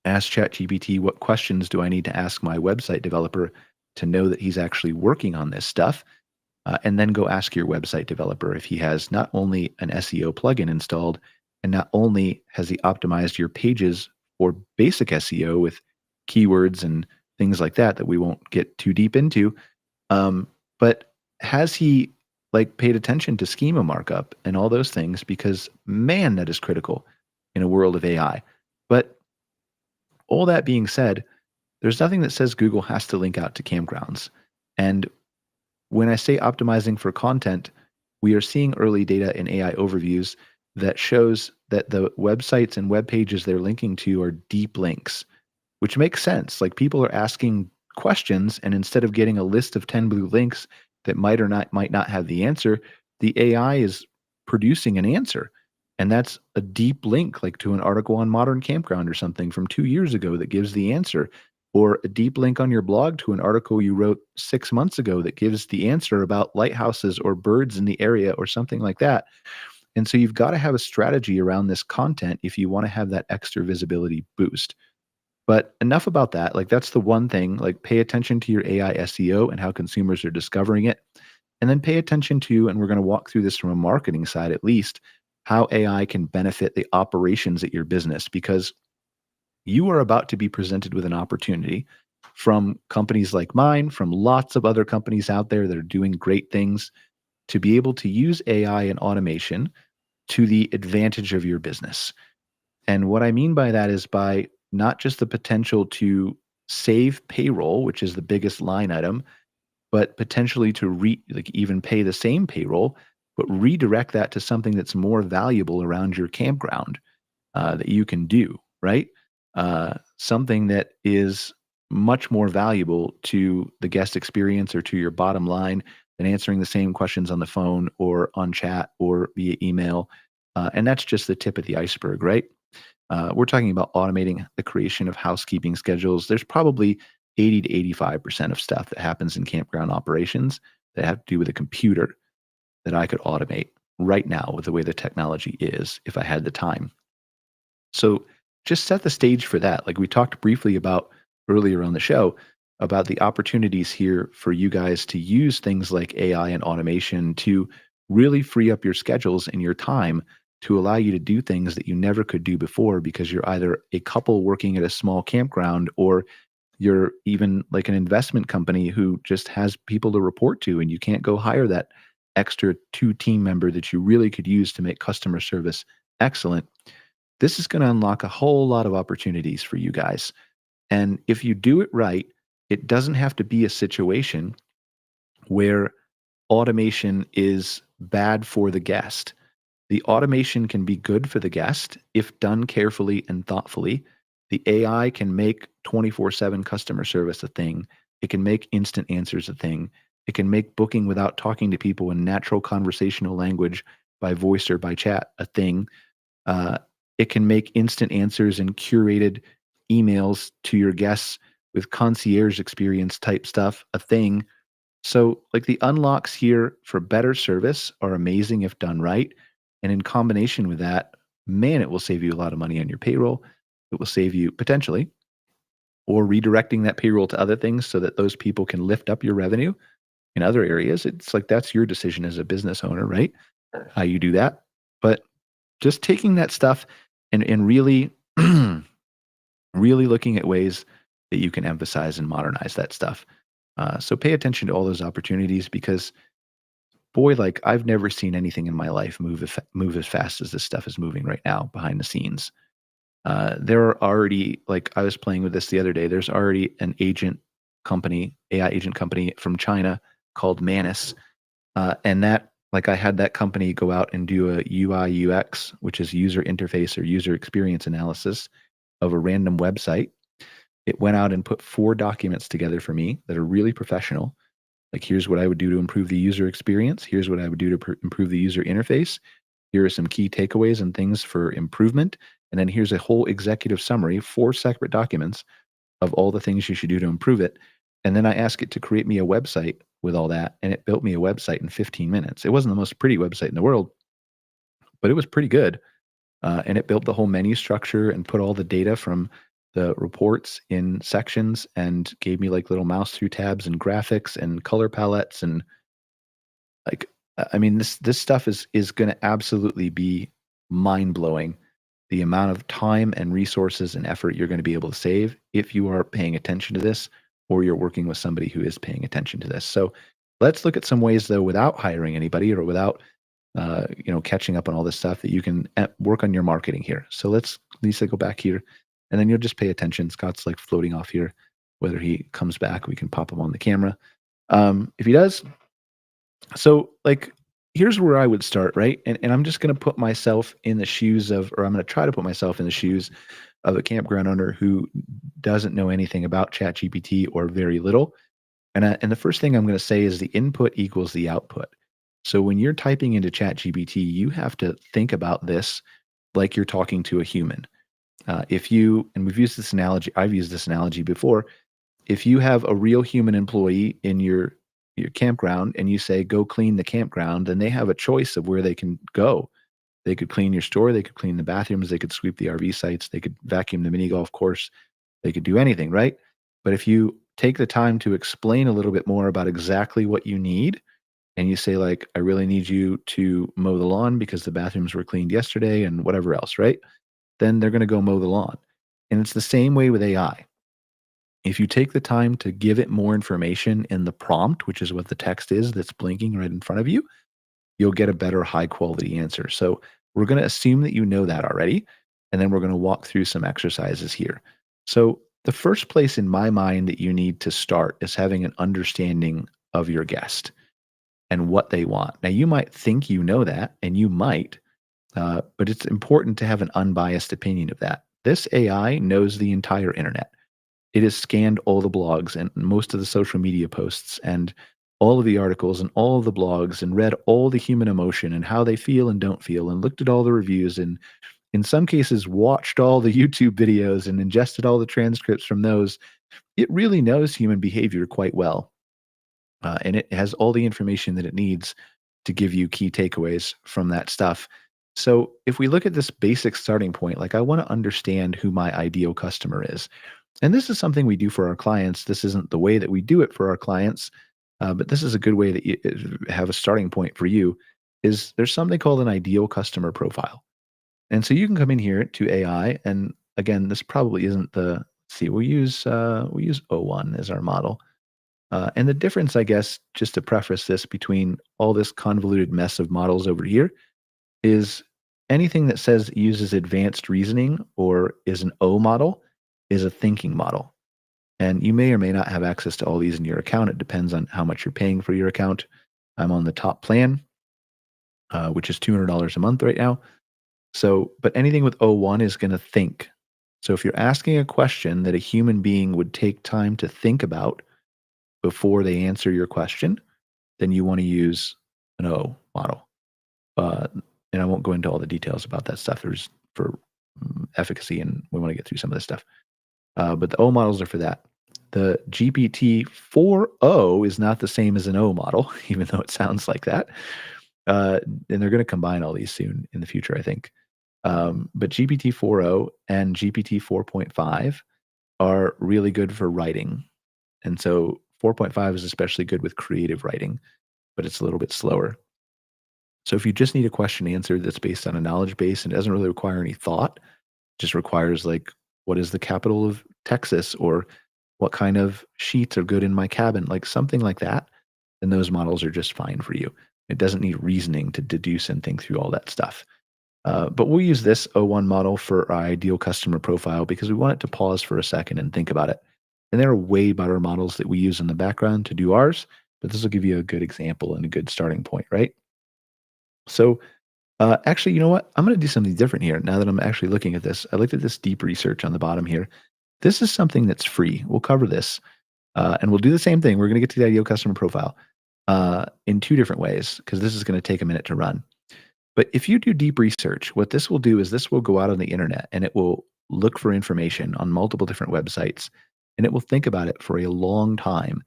ask ChatGPT, what questions do I need to ask my website developer to know that he's actually working on this stuff? And then go ask your website developer if he has not only an SEO plugin installed, And not only has he optimized your pages for basic SEO with keywords and things like that we won't get too deep into, but has he like paid attention to schema markup and all those things? Because man, that is critical in a world of AI. But all that being said, there's nothing that says Google has to link out to campgrounds. And when I say optimizing for content, we are seeing early data in AI overviews that shows that the websites and web pages they're linking to are deep links, which makes sense. Like people are asking questions, and instead of getting a list of 10 blue links that might not have the answer, the AI is producing an answer. And that's a deep link, like to an article on Modern Campground or something from 2 years ago that gives the answer, or a deep link on your blog to an article you wrote 6 months ago that gives the answer about lighthouses or birds in the area or something like that. And so you've got to have a strategy around this content if you want to have that extra visibility boost. But enough about that. Like that's the one thing, like pay attention to your AI SEO and how consumers are discovering it. And then pay attention to, and we're going to walk through this from a marketing side at least, how AI can benefit the operations at your business, because you are about to be presented with an opportunity from companies like mine, from lots of other companies out there that are doing great things, to be able to use AI and automation to the advantage of your business. And what I mean by that is by not just the potential to save payroll, which is the biggest line item, but potentially to even pay the same payroll, but redirect that to something that's more valuable around your campground that you can do, right? Something that is much more valuable to the guest experience or to your bottom line than answering the same questions on the phone or on chat or via email. And that's just the tip of the iceberg, right? We're talking about automating the creation of housekeeping schedules. There's probably 80 to 85% of stuff that happens in campground operations that have to do with a computer that I could automate right now with the way the technology is if I had the time. So just set the stage for that. Like we talked briefly about earlier on the show about the opportunities here for you guys to use things like AI and automation to really free up your schedules and your time to allow you to do things that you never could do before, because you're either a couple working at a small campground, or you're even like an investment company who just has people to report to, and you can't go hire that extra 2 team member that you really could use to make customer service excellent. This is going to unlock a whole lot of opportunities for you guys. And if you do it right, it doesn't have to be a situation where automation is bad for the guest. The automation can be good for the guest if done carefully and thoughtfully. The AI can make 24/7 customer service a thing. It can make instant answers a thing. It can make booking without talking to people in natural conversational language by voice or by chat a thing. It can make instant answers and curated emails to your guests with concierge experience type stuff a thing. So, like, the unlocks here for better service are amazing if done right. And in combination with that, man, it will save you a lot of money on your payroll. It will save you potentially, or redirecting that payroll to other things so that those people can lift up your revenue in other areas. It's like that's your decision as a business owner, right? How you do that. But just taking that stuff and really, really looking at ways that you can emphasize and modernize that stuff. So pay attention to all those opportunities, because boy, like I've never seen anything in my life move as fast as this stuff is moving right now behind the scenes. There are already, like I was playing with this the other day, there's already an AI agent company from China called Manus. And that, like I had that company go out and do a UI UX, which is user interface or user experience analysis of a random website. It went out and put 4 documents together for me that are really professional. Like, here's what I would do to improve the user experience. Here's what I would do to improve the user interface. Here are some key takeaways and things for improvement. And then here's a whole executive summary, 4 separate documents of all the things you should do to improve it. And then I asked it to create me a website with all that, and it built me a website in 15 minutes. It wasn't the most pretty website in the world, but it was pretty good. And it built the whole menu structure and put all the data from the reports in sections and gave me like little mouse through tabs and graphics and color palettes. And like, I mean, this stuff is going to absolutely be mind-blowing the amount of time and resources and effort you're going to be able to save if you are paying attention to this or you're working with somebody who is paying attention to this. So let's look at some ways, though, without hiring anybody or without catching up on all this stuff that you can work on your marketing here. So let's, Lisa, go back here, and then you'll just pay attention. Scott's like floating off here. Whether he comes back, we can pop him on the camera. If he does, so like, here's where I would start, right? And I'm just going to put myself in the shoes of, or I'm going to try to put myself in the shoes of a campground owner who doesn't know anything about ChatGPT or very little. And the first thing I'm going to say is the input equals the output. So when you're typing into ChatGPT, you have to think about this like you're talking to a human. And we've used this analogy, I've used this analogy before. If you have a real human employee in your campground and you say, go clean the campground, then they have a choice of where they can go. They could clean your store, they could clean the bathrooms, they could sweep the RV sites, they could vacuum the mini golf course, they could do anything, right? But if you take the time to explain a little bit more about exactly what you need, and you say, like, I really need you to mow the lawn because the bathrooms were cleaned yesterday and whatever else, right? Then they're going to go mow the lawn. And it's the same way with AI. If you take the time to give it more information in the prompt, which is what the text is that's blinking right in front of you, you'll get a better high quality answer. So we're going to assume that you know that already. And then we're going to walk through some exercises here. So the first place in my mind that you need to start is having an understanding of your guest and what they want. Now, you might think you know that, and you might, but it's important to have an unbiased opinion of that. This AI knows the entire internet. It has scanned all the blogs and most of the social media posts and all of the articles and all of the blogs and read all the human emotion and how they feel and don't feel and looked at all the reviews and in some cases watched all the YouTube videos and ingested all the transcripts from those. It really knows human behavior quite well. And it has all the information that it needs to give you key takeaways from that stuff. So if we look at this basic starting point, like I want to understand who my ideal customer is. And this is something we do for our clients. This isn't the way that we do it for our clients, but this is a good way that you have a starting point for you. Is there's something called an ideal customer profile. And so you can come in here to AI, and again, this probably isn't the, let's see, we'll use O1 as our model. And the difference, I guess, just to preface this between all this convoluted mess of models over here is anything that says it uses advanced reasoning or is an O model is a thinking model. And you may or may not have access to all these in your account. It depends on how much you're paying for your account. I'm on the top plan, which is $200 a month right now. So, but anything with O1 is going to think. So if you're asking a question that a human being would take time to think about before they answer your question, then you want to use an O model. And I won't go into all the details about that stuff. There's for efficacy, and we want to get through some of this stuff. But the O models are for that. The GPT-4o is not the same as an O model, even though it sounds like that. And they're going to combine all these soon in the future, I think. But GPT-4o and GPT-4.5 are really good for writing. And so 4.5 is especially good with creative writing, but it's a little bit slower. So if you just need a question answered that's based on a knowledge base and doesn't really require any thought, just requires like, what is the capital of Texas, or what kind of sheets are good in my cabin, like something like that, then those models are just fine for you. It doesn't need reasoning to deduce and think through all that stuff. But we'll use this O1 model for our ideal customer profile because we want it to pause for a second and think about it. And there are way better models that we use in the background to do ours, but this will give you a good example and a good starting point, right? So actually, you know what? I'm going to do something different here now that I'm actually looking at this. I looked at this deep research on the bottom here. This is something that's free. We'll cover this, and we'll do the same thing. We're going to get to the ideal customer profile in two different ways because this is going to take a minute to run. But if you do deep research, what this will do is this will go out on the internet and it will look for information on multiple different websites, and it will think about it for a long time,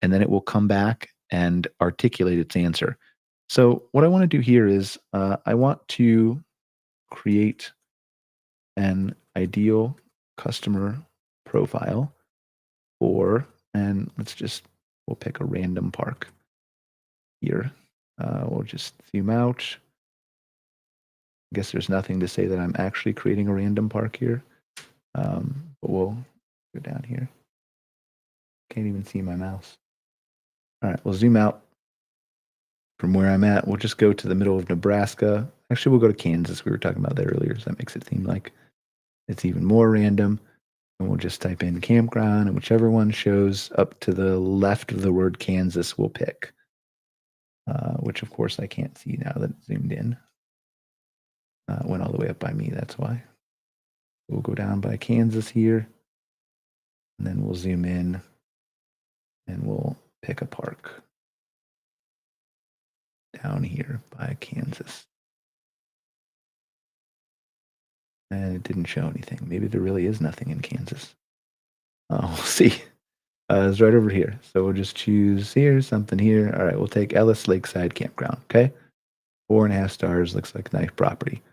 and then it will come back and articulate its answer. So what I want to do here is I want to create an ideal customer profile for, and we'll pick a random park here. We'll just zoom out. I guess there's nothing to say that I'm actually creating a random park here. But we'll go down here. Can't even see my mouse. All right, we'll zoom out from where I'm at. We'll just go to the middle of Nebraska. Actually, we'll go to Kansas. We were talking about that earlier, so that makes it seem like it's even more random. And we'll just type in campground, and whichever one shows up to the left of the word Kansas, we'll pick. Which, of course, I can't see now that it's zoomed in. It went all the way up by me, that's why. We'll go down by Kansas here, and then we'll zoom in, and we'll pick a park down here by Kansas. And it didn't show anything. Maybe there really is nothing in Kansas. We'll see. It's right over here. So we'll just choose here, something here. All right, we'll take Ellis Lakeside Campground, okay? 4.5 stars, looks like nice property.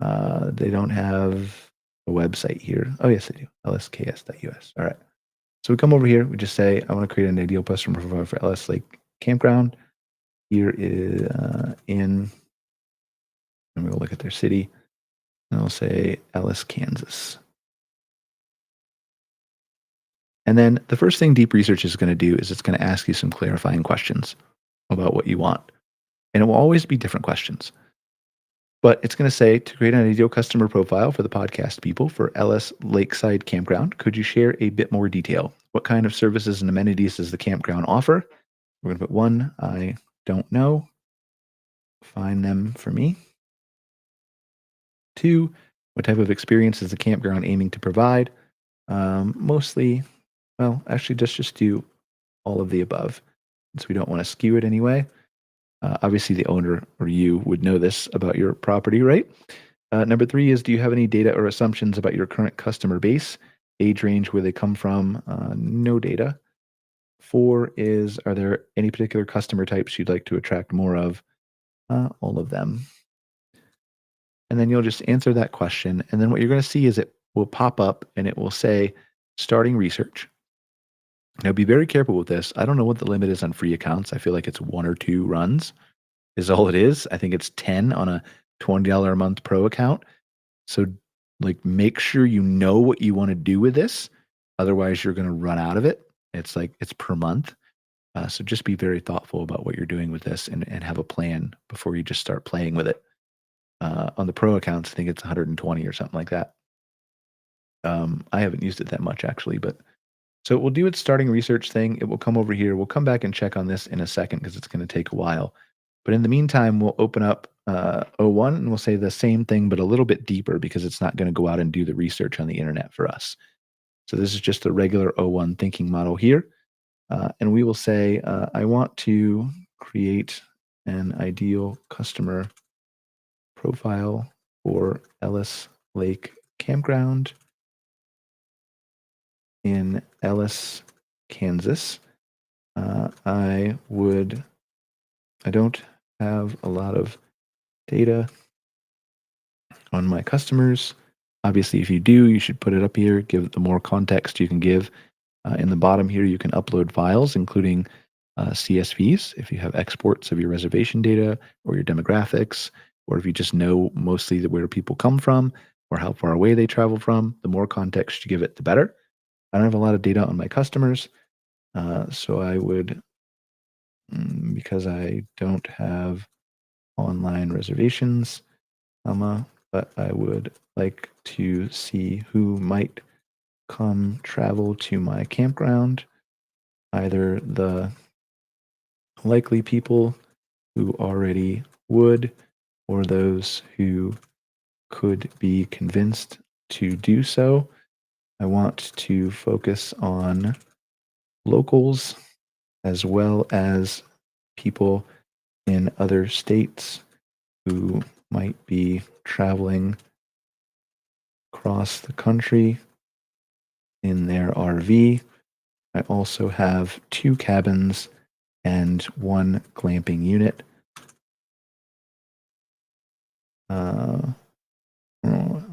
They don't have a website here. Oh, yes, they do. lsks.us. All right. So we come over here. We just say, I want to create an ideal customer profile for Ellis Lake Campground. Here is and we'll look at their city. And I'll say Ellis, Kansas. And then the first thing Deep Research is going to do is it's going to ask you some clarifying questions about what you want. And it will always be different questions. But it's going to say, to create an ideal customer profile for the podcast people for Ellis Lakeside Campground, could you share a bit more detail? What kind of services and amenities does the campground offer? We're going to put 1, I don't know. Find them for me. 2, what type of experience is the campground aiming to provide? Mostly, well, actually, just do all of the above, since we don't want to skew it anyway. Obviously, the owner or you would know this about your property, right? Number 3 is, do you have any data or assumptions about your current customer base, age range, where they come from? No data. 4 is, are there any particular customer types you'd like to attract more of? All of them. And then you'll just answer that question. And then what you're going to see is it will pop up and it will say, starting research. Now, be very careful with this. I don't know what the limit is on free accounts. I feel like it's 1 or 2 runs is all it is. I think it's 10 on a $20 a month pro account. So, like, make sure you know what you want to do with this. Otherwise, you're going to run out of it. It's per month. So just be very thoughtful about what you're doing with this and have a plan before you just start playing with it. On the pro accounts, I think it's 120 or something like that. I haven't used it that much, actually, but so we'll do its starting research thing. It will come over here. We'll come back and check on this in a second because it's going to take a while. But in the meantime, we'll open up O1 and we'll say the same thing, but a little bit deeper because it's not going to go out and do the research on the internet for us. So this is just a regular O1 thinking model here. And we will say, I want to create an ideal customer profile for Ellis Lake Campground in Ellis, Kansas. I don't have a lot of data on my customers. Obviously, if you do, you should put it up here. Give it the more context you can give. In the bottom here, you can upload files, including CSVs, if you have exports of your reservation data or your demographics, or if you just know mostly where people come from or how far away they travel from. The more context you give it, the better. I don't have a lot of data on my customers, so I would, because I don't have online reservations, but I would like to see who might come travel to my campground, either the likely people who already would or those who could be convinced to do so. I want to focus on locals as well as people in other states who might be traveling across the country in their RV. I also have 2 cabins and 1 glamping unit.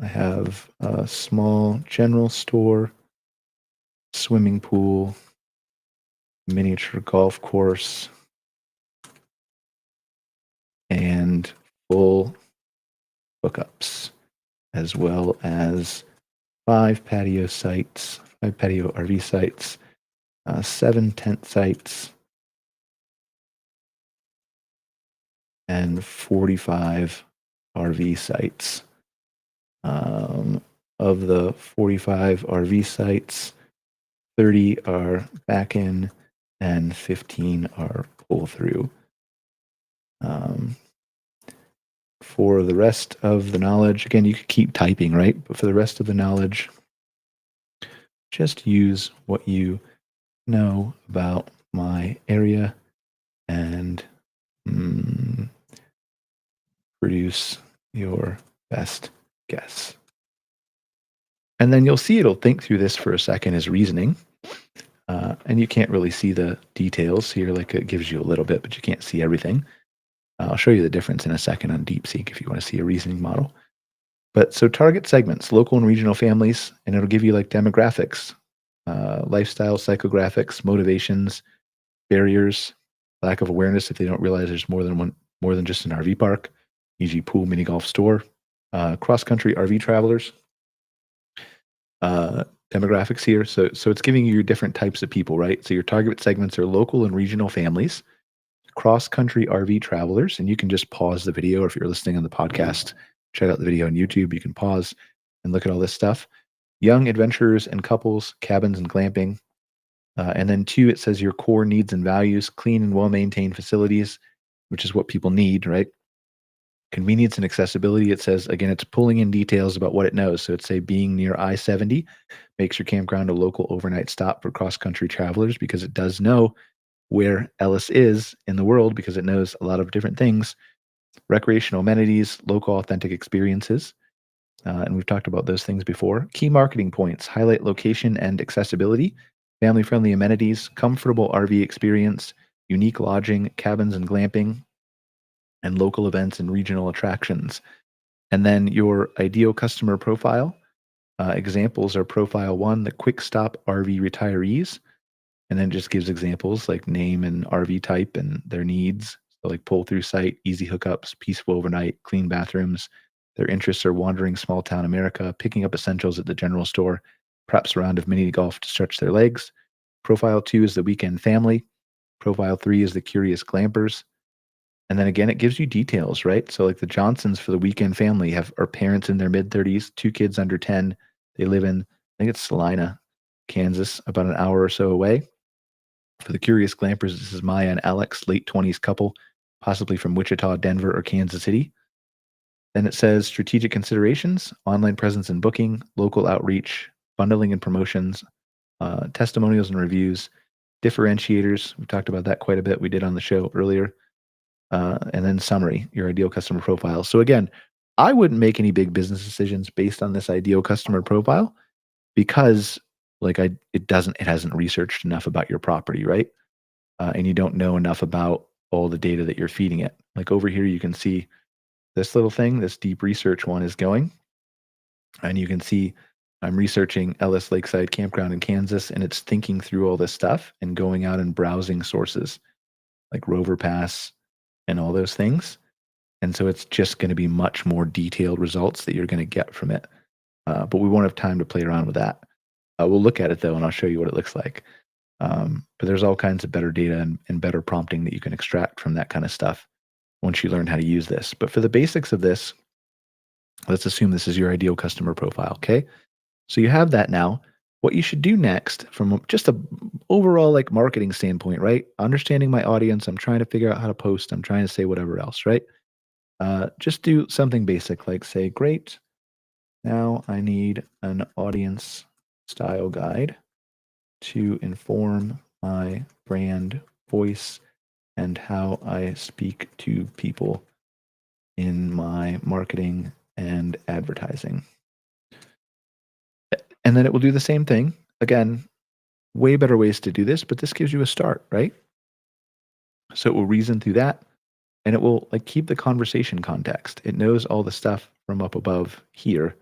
I have a small general store, swimming pool, miniature golf course, and full hookups, as well as 5 patio sites, 5 patio RV sites, 7 tent sites, and 45 RV sites. Of the 45 RV sites, 30 are back-in and 15 are pull-through. For the rest of the knowledge, again, you could keep typing, right? But for the rest of the knowledge, just use what you know about my area and produce your best guess. And then you'll see it'll think through this for a second as reasoning. And you can't really see the details here, like it gives you a little bit, but you can't see everything. I'll show you the difference in a second on DeepSeek if you want to see a reasoning model. But so target segments, local and regional families, and it'll give you like demographics, lifestyle, psychographics, motivations, barriers, lack of awareness if they don't realize there's more than just an RV park, e.g. pool, mini golf store, cross-country RV travelers, demographics here. So it's giving you your different types of people, right? So your target segments are local and regional families, cross-country RV travelers, and you can just pause the video, or if you're listening on the podcast, check out the video on YouTube. You can pause and look at all this stuff. Young adventurers and couples, cabins and glamping. And then 2, it says your core needs and values, clean and well-maintained facilities, which is what people need, right? Convenience and accessibility, it says, again, it's pulling in details about what it knows. So it's say being near I-70 makes your campground a local overnight stop for cross-country travelers because it does know where Ellis is in the world because it knows a lot of different things. Recreational amenities, local authentic experiences. And we've talked about those things before. Key marketing points, highlight location and accessibility, family-friendly amenities, comfortable RV experience, unique lodging, cabins and glamping, and local events and regional attractions. And then your ideal customer profile. Examples are profile 1, the quick stop RV retirees. And then it just gives examples like name and RV type and their needs. So like pull through site, easy hookups, peaceful overnight, clean bathrooms. Their interests are wandering small town America, picking up essentials at the general store, perhaps a round of mini golf to stretch their legs. Profile 2 is the weekend family. Profile 3 is the curious glampers. And then again, it gives you details, right? So like the Johnsons for the weekend family are parents in their mid-30s, 2 kids under 10. They live in, I think it's Salina, Kansas, about an hour or so away. For the curious glampers, this is Maya and Alex, late 20s couple, possibly from Wichita, Denver, or Kansas City. Then it says strategic considerations, online presence and booking, local outreach, bundling and promotions, testimonials and reviews, differentiators. We talked about that quite a bit. We did on the show earlier. And then summary, your ideal customer profile. So again, I wouldn't make any big business decisions based on this ideal customer profile because like it hasn't researched enough about your property, right? And you don't know enough about all the data that you're feeding it. Like over here, you can see this little thing, this deep research one is going. And you can see I'm researching Ellis Lakeside Campground in Kansas, and it's thinking through all this stuff and going out and browsing sources like Rover Pass and all those things. And so it's just going to be much more detailed results that you're going to get from it. But we won't have time to play around with that. We'll look at it though, and I'll show you what it looks like. But there's all kinds of better data and better prompting that you can extract from that kind of stuff once you learn how to use this. But for the basics of this, let's assume this is your ideal customer profile, okay? So you have that now. What you should do next from just a overall like marketing standpoint, right? Understanding my audience, I'm trying to figure out how to post, I'm trying to say whatever else, right? Just do something basic like say, great, now I need an audience style guide to inform my brand voice and how I speak to people in my marketing and advertising. And then it will do the same thing. Again, way better ways to do this, but this gives you a start, right? So it will reason through that, and it will like keep the conversation context. It knows all the stuff from up above here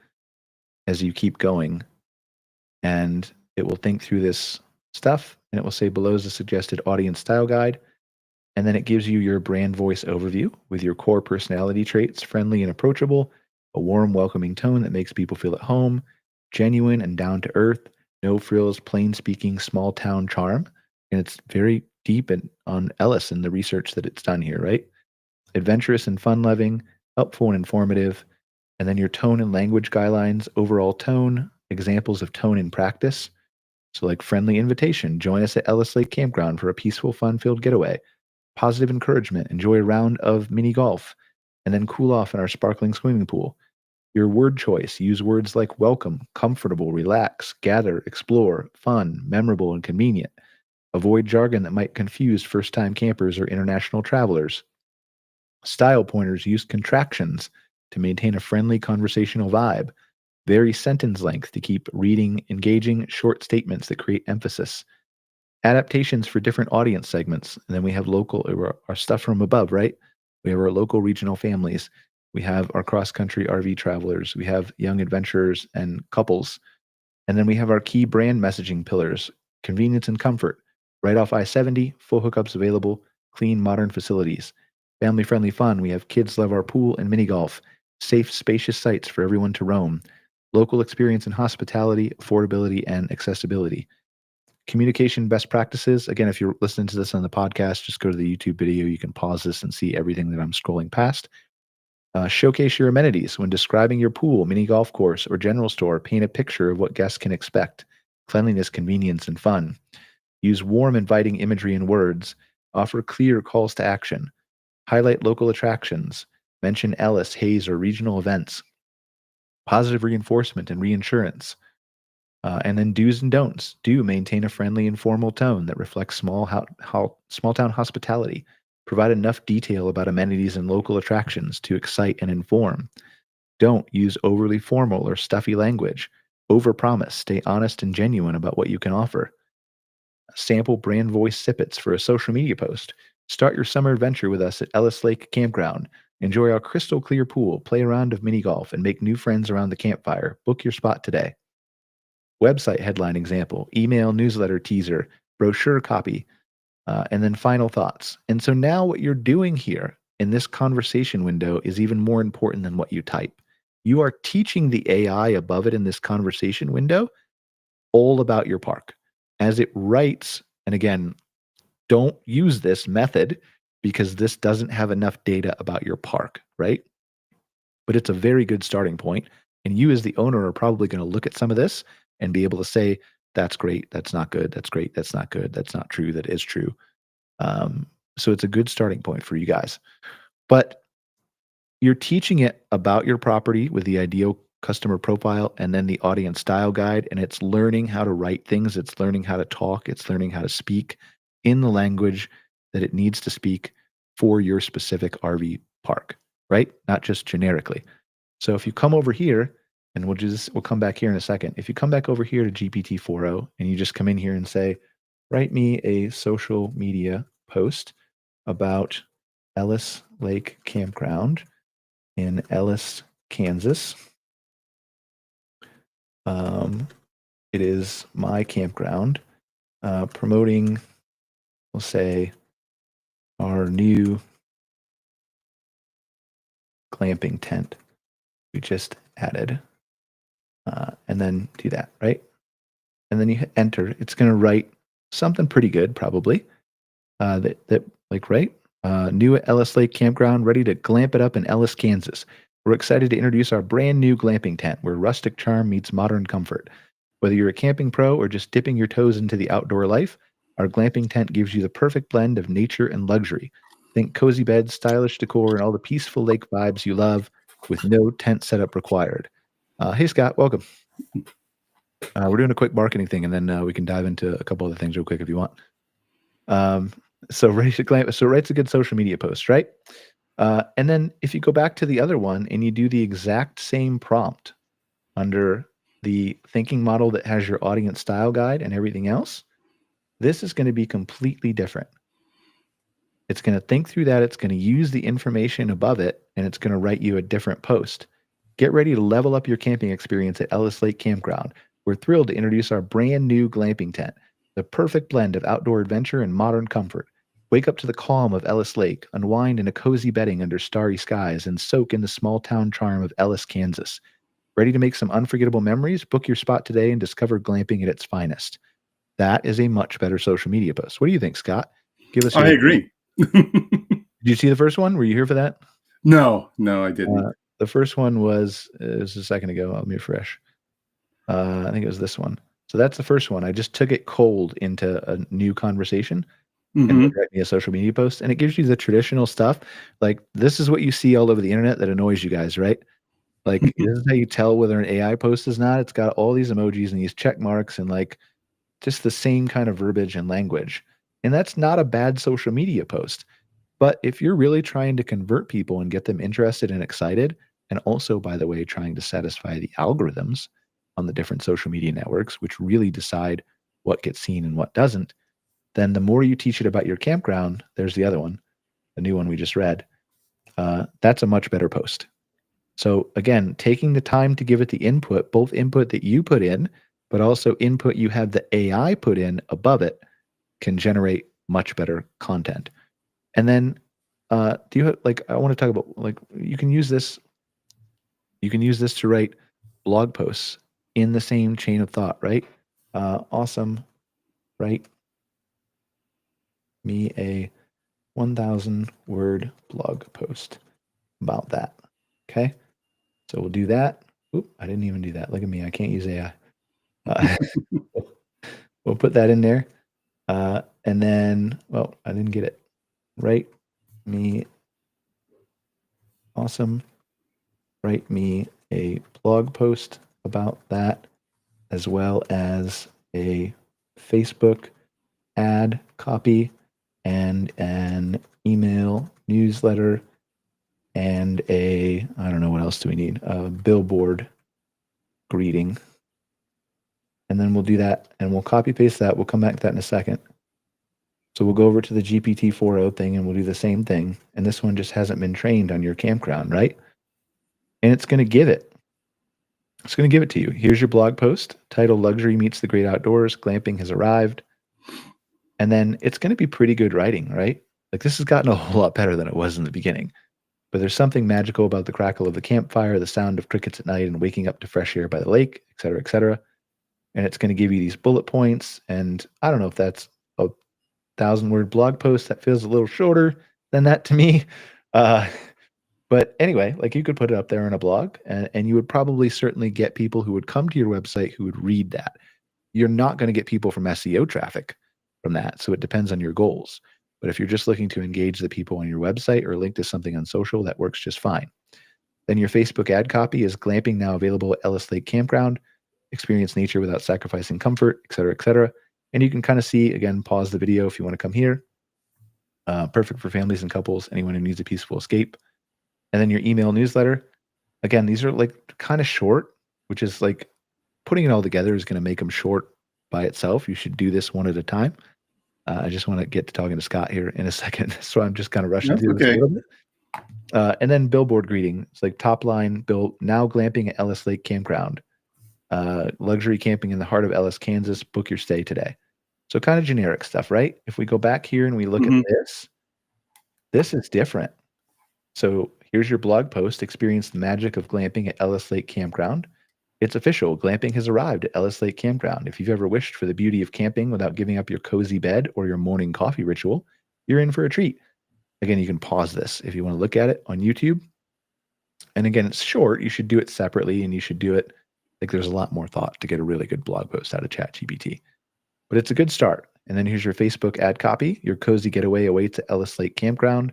as you keep going, and it will think through this stuff, and it will say below is the suggested audience style guide. And then it gives you your brand voice overview with your core personality traits, friendly and approachable, a warm, welcoming tone that makes people feel at home, genuine and down to earth, no frills, plain speaking, small town charm. And it's very deep on Ellis and the research that it's done here, right? Adventurous and fun loving, helpful and informative. And then your tone and language guidelines, overall tone, examples of tone in practice. So, like friendly invitation, join us at Ellis Lake Campground for a peaceful, fun filled getaway. Positive encouragement, enjoy a round of mini golf, and then cool off in our sparkling swimming pool. Your word choice, use words like welcome, comfortable, relax, gather, explore, fun, memorable, and convenient. Avoid jargon that might confuse first time campers or international travelers. Style pointers use contractions to maintain a friendly conversational vibe. Vary sentence length to keep reading engaging, short statements that create emphasis. Adaptations for different audience segments. And then we have local, our stuff from above, right? We have our local regional families. We have our cross-country RV travelers. We have young adventurers and couples. And then we have our key brand messaging pillars, convenience and comfort. Right off I-70, full hookups available, clean, modern facilities. Family-friendly fun. We have kids love our pool and mini golf. Safe, spacious sites for everyone to roam. Local experience and hospitality, affordability, and accessibility. Communication best practices. Again, if you're listening to this on the podcast, just go to the YouTube video. You can pause this and see everything that I'm scrolling past. Showcase your amenities. When describing your pool, mini golf course, or general store, paint a picture of what guests can expect. Cleanliness, convenience, and fun. Use warm, inviting imagery and words. Offer clear calls to action. Highlight local attractions. Mention Ellis, Hayes, or regional events. Positive reinforcement and reinsurance. And then do's and don'ts. Do maintain a friendly, informal tone that reflects small town hospitality. Provide enough detail about amenities and local attractions to excite and inform. Don't use overly formal or stuffy language. Overpromise. Stay honest and genuine about what you can offer. Sample brand voice snippets for a social media post. Start your summer adventure with us at Ellis Lake Campground. Enjoy our crystal clear pool, play a round of mini golf, and make new friends around the campfire. Book your spot today. Website headline example, email newsletter teaser, brochure copy, and then final thoughts. And so now what you're doing here in this conversation window is even more important than what you type. You are teaching the AI above it in this conversation window all about your park. As it writes, and again, don't use this method because this doesn't have enough data about your park, right? But it's a very good starting point. And you as the owner are probably going to look at some of this and be able to say, that's great, that's not good, that's great, that's not good, that's not true, that is true. So it's a good starting point for you guys. But you're teaching it about your property with the ideal customer profile and then the audience style guide, and it's learning how to write things, it's learning how to talk, it's learning how to speak in the language that it needs to speak for your specific RV park, right? Not just generically. So if you come over here, and we'll come back here in a second. If you come back over here to GPT-4o and you just come in here and say, write me a social media post about Ellis Lake Campground in Ellis, Kansas. It is my campground, promoting, we'll say, our new glamping tent we just added. And then do that, right? And then you hit enter. It's going to write something pretty good, probably. New at Ellis Lake Campground, ready to glamp it up in Ellis, Kansas. We're excited to introduce our brand new glamping tent where rustic charm meets modern comfort. Whether you're a camping pro or just dipping your toes into the outdoor life, our glamping tent gives you the perfect blend of nature and luxury. Think cozy beds, stylish decor, and all the peaceful lake vibes you love with no tent setup required. Hey, Scott, welcome. We're doing a quick marketing thing, and then we can dive into a couple other things real quick if you want. So writes a good social media post, right? And then if you go back to the other one and you do the exact same prompt under the thinking model that has your audience style guide and everything else, this is going to be completely different. It's going to think through that. It's going to use the information above it, and it's going to write you a different post. Get ready to level up your camping experience at Ellis Lake Campground. We're thrilled to introduce our brand new glamping tent, the perfect blend of outdoor adventure and modern comfort. Wake up to the calm of Ellis Lake, unwind in a cozy bedding under starry skies, and soak in the small town charm of Ellis, Kansas. Ready to make some unforgettable memories? Book your spot today and discover glamping at its finest. That is a much better social media post. What do you think, Scott? Give us. I agree. Did you see the first one? Were you here for that? No, I didn't. The first one was a second ago. Let me refresh. I think it was this one. So that's the first one. I just took it cold into a new conversation and write me a social media post, and it gives you the traditional stuff. Like, this is what you see all over the internet that annoys you guys, right? Like, this is how you tell whether an AI post is not. It's got all these emojis and these check marks and like just the same kind of verbiage and language. And that's not a bad social media post. But if you're really trying to convert people and get them interested and excited, and also, by the way, trying to satisfy the algorithms on the different social media networks, which really decide what gets seen and what doesn't, then the more you teach it about your campground, there's the other one, the new one we just read, that's a much better post. So again, taking the time to give it the input, both input that you put in, but also input you have the AI put in above it, can generate much better content. And then do you have, like, I want to talk about, like, you can use this to write blog posts in the same chain of thought, right? Awesome, write me a 1,000 word blog post about that. Okay, so we'll do that. Oop, I didn't even do that. Look at me, I can't use AI. We'll put that in there. And then, well, I didn't get it. Write me write me a blog post about that, as well as a Facebook ad copy and an email newsletter and I don't know, what else do we need? A billboard greeting. And then we'll do that and we'll copy paste that. We'll come back to that in a second. So we'll go over to the GPT-4o thing and we'll do the same thing. And this one just hasn't been trained on your campground, right? And it's going to give it. It's going to give it to you. Here's your blog post. Title: Luxury Meets the Great Outdoors. Glamping has arrived. And then it's going to be pretty good writing, right? Like, this has gotten a whole lot better than it was in the beginning. But there's something magical about the crackle of the campfire, the sound of crickets at night, and waking up to fresh air by the lake, et cetera, et cetera. And it's going to give you these bullet points. And I don't know if that's a 1,000-word blog post. That feels a little shorter than that to me. But anyway, like, you could put it up there in a blog, and you would probably certainly get people who would come to your website who would read that. You're not going to get people from SEO traffic from that. So it depends on your goals. But if you're just looking to engage the people on your website or link to something on social, that works just fine. Then your Facebook ad copy is: glamping now available at Ellis Lake Campground. Experience nature without sacrificing comfort, et cetera, et cetera. And you can kind of see, again, pause the video if you want to come here. Perfect for families and couples, anyone who needs a peaceful escape. And then your email newsletter. Again, these are like kind of short, which is like, putting it all together is going to make them short by itself. You should do this one at a time. I just want to get to talking to Scott here in a second. So I'm just kind of rushing through this a little bit. And then billboard greeting. It's like, top line: Bill, now glamping at Ellis Lake Campground. Luxury camping in the heart of Ellis, Kansas. Book your stay today. So kind of generic stuff, right? If we go back here and we look at this is different. So here's your blog post: experience the magic of glamping at Ellis Lake Campground. It's official. Glamping has arrived at Ellis Lake Campground. If you've ever wished for the beauty of camping without giving up your cozy bed or your morning coffee ritual, you're in for a treat. Again, you can pause this if you want to look at it on YouTube. And again, it's short. You should do it separately, and you should do it like, there's a lot more thought to get a really good blog post out of ChatGPT. But it's a good start. And then here's your Facebook ad copy: your cozy getaway awaits at Ellis Lake Campground.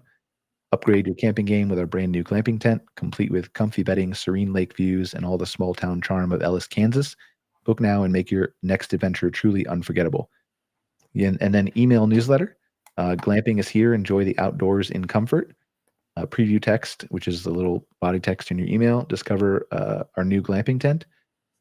Upgrade your camping game with our brand new glamping tent, complete with comfy bedding, serene lake views, and all the small town charm of Ellis, Kansas. Book now and make your next adventure truly unforgettable. And then email newsletter: glamping is here. Enjoy the outdoors in comfort. Preview text, which is the little body text in your email: discover our new glamping tent.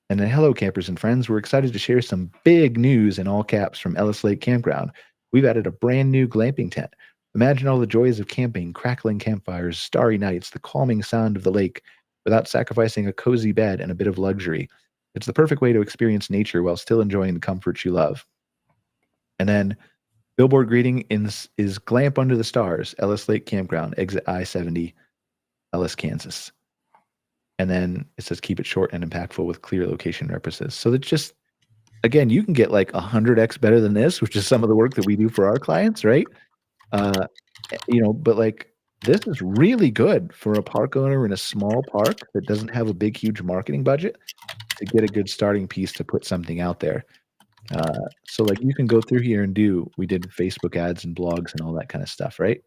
And then, hello, campers and friends. We're excited to share some big news in all caps from Ellis Lake Campground. We've added a brand new glamping tent. Imagine all the joys of camping: crackling campfires, starry nights, the calming sound of the lake, without sacrificing a cozy bed and a bit of luxury. It's the perfect way to experience nature while still enjoying the comforts you love. And then Billboard greeting is Glamp Under the Stars, Ellis Lake Campground, exit I-70, Ellis, Kansas. And then it says keep it short and impactful with clear location references. So it's just, again, you can get like 100x better than this, which is some of the work that we do for our clients, right? But like this is really good for a park owner in a small park that doesn't have a big, huge marketing budget to get a good starting piece to put something out there. So like you can go through here and we did Facebook ads and blogs and all that kind of stuff, right?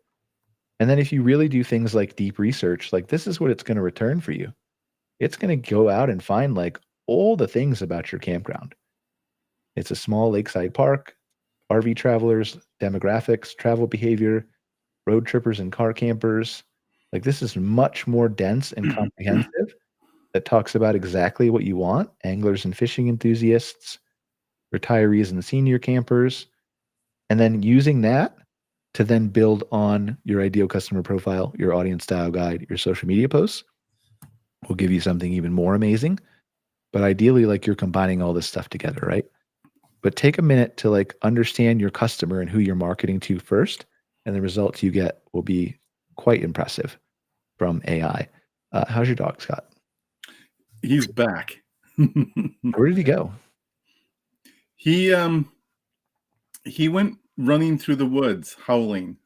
And then if you really do things like deep research, like this is what it's going to return for you. It's going to go out and find like all the things about your campground. It's a small lakeside park, RV travelers, demographics, travel behavior, road trippers and car campers. Like this is much more dense and comprehensive that talks about exactly what you want, anglers and fishing enthusiasts, retirees and senior campers, and then using that to then build on your ideal customer profile, your audience style guide, your social media posts. Will give you something even more amazing. But ideally, like you're combining all this stuff together, right? But take a minute to like understand your customer and who you're marketing to first, and the results you get will be quite impressive from AI. How's your dog, Scott? He's back. Where did he go? He went running through the woods, howling.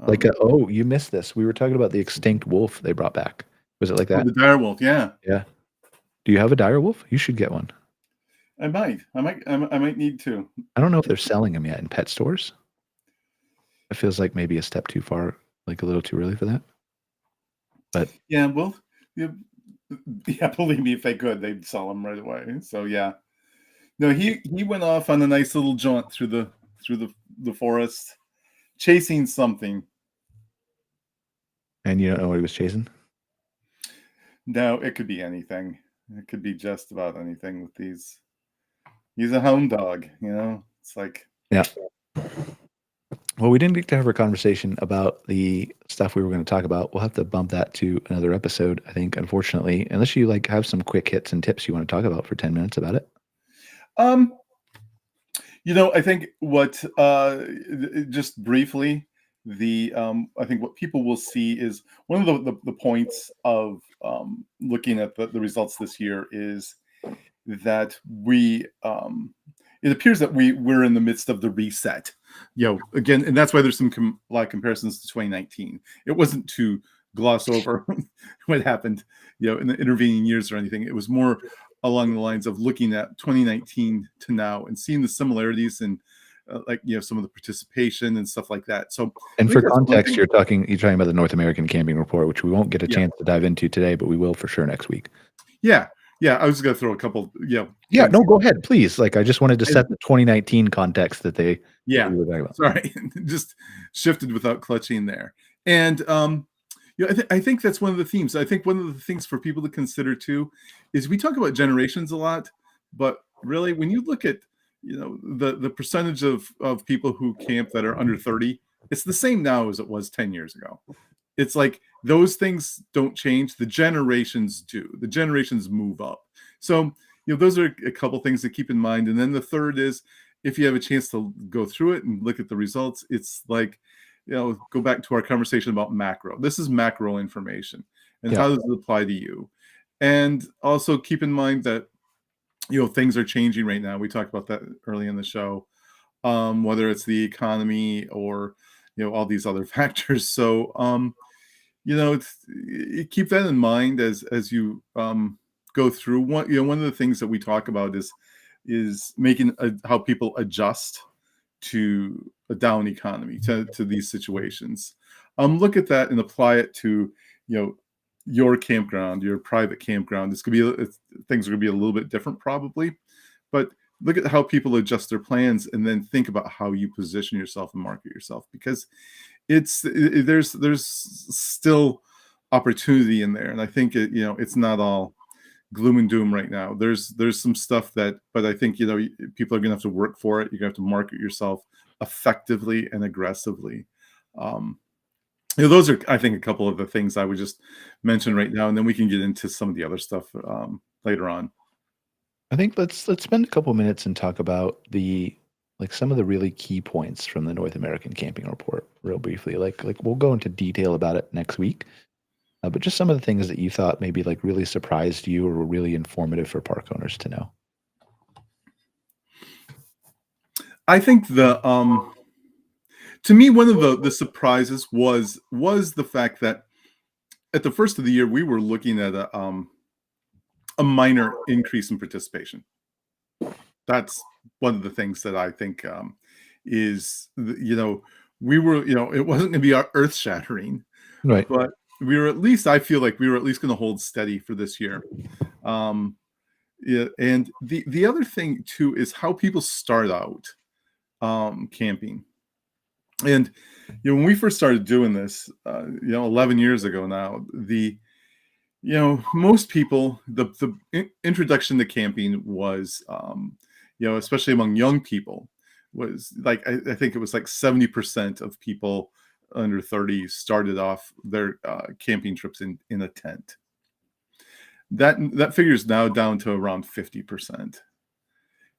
You missed this. We were talking about the extinct wolf they brought back. Was it like that? The dire wolf, yeah. Yeah. Do you have a dire wolf? You should get one. I might need to. I don't know if they're selling them yet in pet stores. It feels like maybe a step too far, like a little too early for that. But yeah, well, yeah, believe me, if they could, they'd sell them right away. So yeah, no, he went off on a nice little jaunt through the forest, chasing something. And you don't know what he was chasing? No, it could be anything. It could be just about anything with these. He's a hound dog, It's like, yeah. Well, we didn't get to have a conversation about the stuff we were going to talk about. We'll have to bump that to another episode, I think, unfortunately, unless you like have some quick hits and tips you want to talk about for 10 minutes about it. I think what just briefly, I think what people will see is one of the points of looking at the results this year is that it appears that we're in the midst of the reset. Again, and that's why there's some a lot of comparisons to 2019. It wasn't to gloss over what happened, in the intervening years or anything. It was more along the lines of looking at 2019 to now and seeing the similarities and some of the participation and stuff like that. So, and for context, you're talking about the North American Camping Report, which we won't get a chance to dive into today, but we will for sure next week. Yeah. I was going to throw a couple. Yeah. No, go ahead, please. Like, I just wanted to set the 2019 context that they. Yeah. Sorry, just shifted without clutching there. And I think that's one of the themes. I think one of the things for people to consider too is we talk about generations a lot, but really when you look at the percentage of people who camp that are under 30, it's the same now as it was 10 years ago. It's like those things don't change. The generations do. The generations move up. So, those are a couple things to keep in mind. And then the third is if you have a chance to go through it and look at the results, it's like, go back to our conversation about macro. This is macro information. And how does it apply to you? And also keep in mind that, things are changing right now. We talked about that early in the show, whether it's the economy or, all these other factors. So, keep that in mind as you go through. One of the things that we talk about is making how people adjust to a down economy, to these situations. Look at that and apply it to your campground, your private campground. Things are going to be a little bit different probably, but look at how people adjust their plans and then think about how you position yourself and market yourself, because there's still opportunity in there. And I think it's not all gloom and doom right now. There's some stuff but I think people are gonna have to work for it. You're gonna have to market yourself effectively and aggressively. Those are, I think, a couple of the things I would just mention right now, and then we can get into some of the other stuff later on. I think let's spend a couple minutes and talk about the like some of the really key points from the North American Camping Report, real briefly. Like we'll go into detail about it next week, but just some of the things that you thought maybe like really surprised you or were really informative for park owners to know. I think to me, one of the surprises was the fact that at the first of the year we were looking at a minor increase in participation. That's one of the things that I think is, we were, it wasn't going to be earth shattering, right? But we were at least, I feel like we were at least going to hold steady for this year. Yeah, and the other thing too is how people start out camping. And when we first started doing this, 11 years ago now, most people, the introduction to camping was, especially among young people, was like I think it was like 70% of people under 30 started off their camping trips in a tent. That figure is now down to around 50%.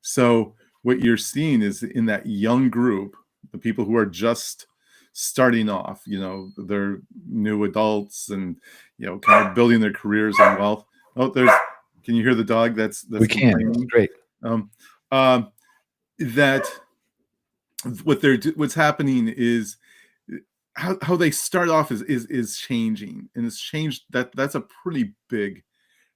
So what you're seeing is in that young group, the people who are just starting off, they're new adults and, kind of building their careers and wealth. Oh, can you hear the dog? That's we can. It's great. That what's happening is how they start off is changing, and it's changed. That's a pretty big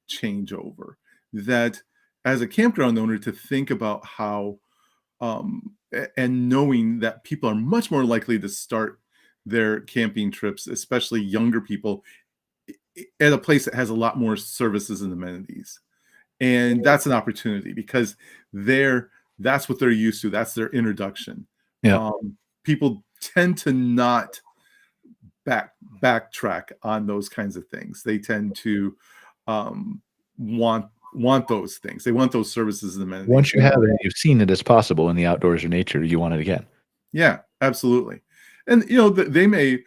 changeover. That as a campground owner, to think about how and knowing that people are much more likely to start their camping trips, especially younger people, at a place that has a lot more services and amenities. And that's an opportunity because that's what they're used to. That's their introduction. Yeah. People tend to not backtrack on those kinds of things. They tend to want those things. They want those services and amenities. Once you have it, you've seen it as possible in the outdoors or nature, you want it again. Yeah, absolutely. And they may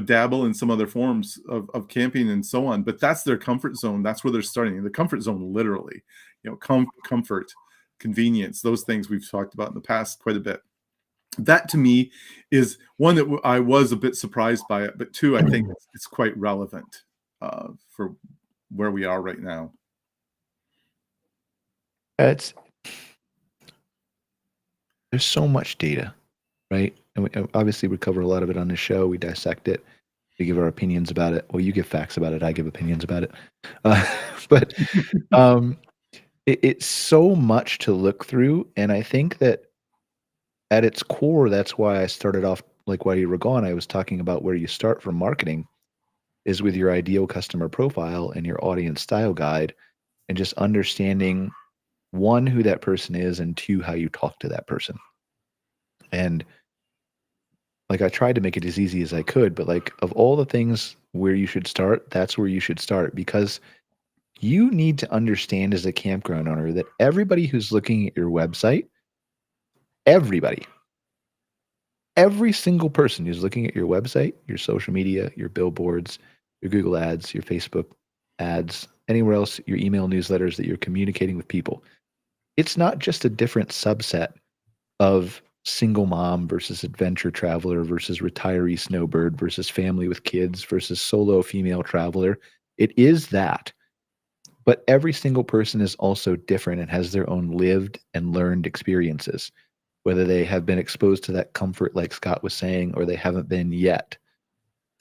dabble in some other forms of camping and so on, but that's their comfort zone. That's where they're starting. The comfort zone, literally, comfort, convenience, those things we've talked about in the past quite a bit. That to me is one that I was a bit surprised by it, but two, I think it's quite relevant for where we are right now. There's so much data, right? And obviously we cover a lot of it on the show. We dissect it. We give our opinions about it. Well, you give facts about it. I give opinions about it. But it's so much to look through. And I think that at its core, that's why I started off, like while you were gone, I was talking about where you start from marketing is with your ideal customer profile and your audience style guide, and just understanding, one, who that person is, and two, how you talk to that person. And like I tried to make it as easy as I could, but like of all the things where you should start, that's where you should start, because you need to understand as a campground owner that everybody who's looking at your website, every single person who's looking at your website, your social media, your billboards, your Google ads, your Facebook ads, anywhere else, your email newsletters that you're communicating with people, it's not just a different subset of single mom versus adventure traveler versus retiree snowbird versus family with kids versus solo female traveler. It is that. But every single person is also different and has their own lived and learned experiences, whether they have been exposed to that comfort, like Scott was saying, or they haven't been yet.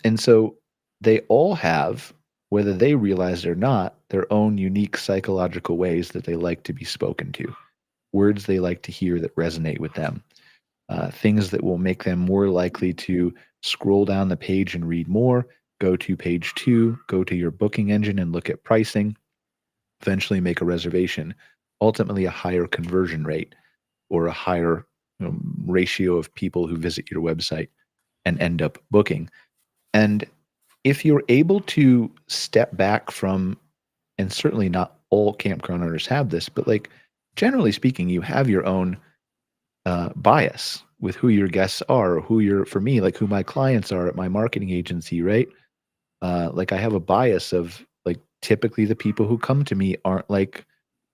And so they all have, whether they realize it or not, their own unique psychological ways that they like to be spoken to, words they like to hear that resonate with them, things that will make them more likely to scroll down the page and read more, go to page 2, go to your booking engine and look at pricing, eventually make a reservation, ultimately a higher conversion rate or a higher ratio of people who visit your website and end up booking. And if you're able to step back from, and certainly not all campground owners have this, but like generally speaking, you have your own bias with who your guests are, or for me, like who my clients are at my marketing agency, right? Like I have a bias of like typically the people who come to me aren't like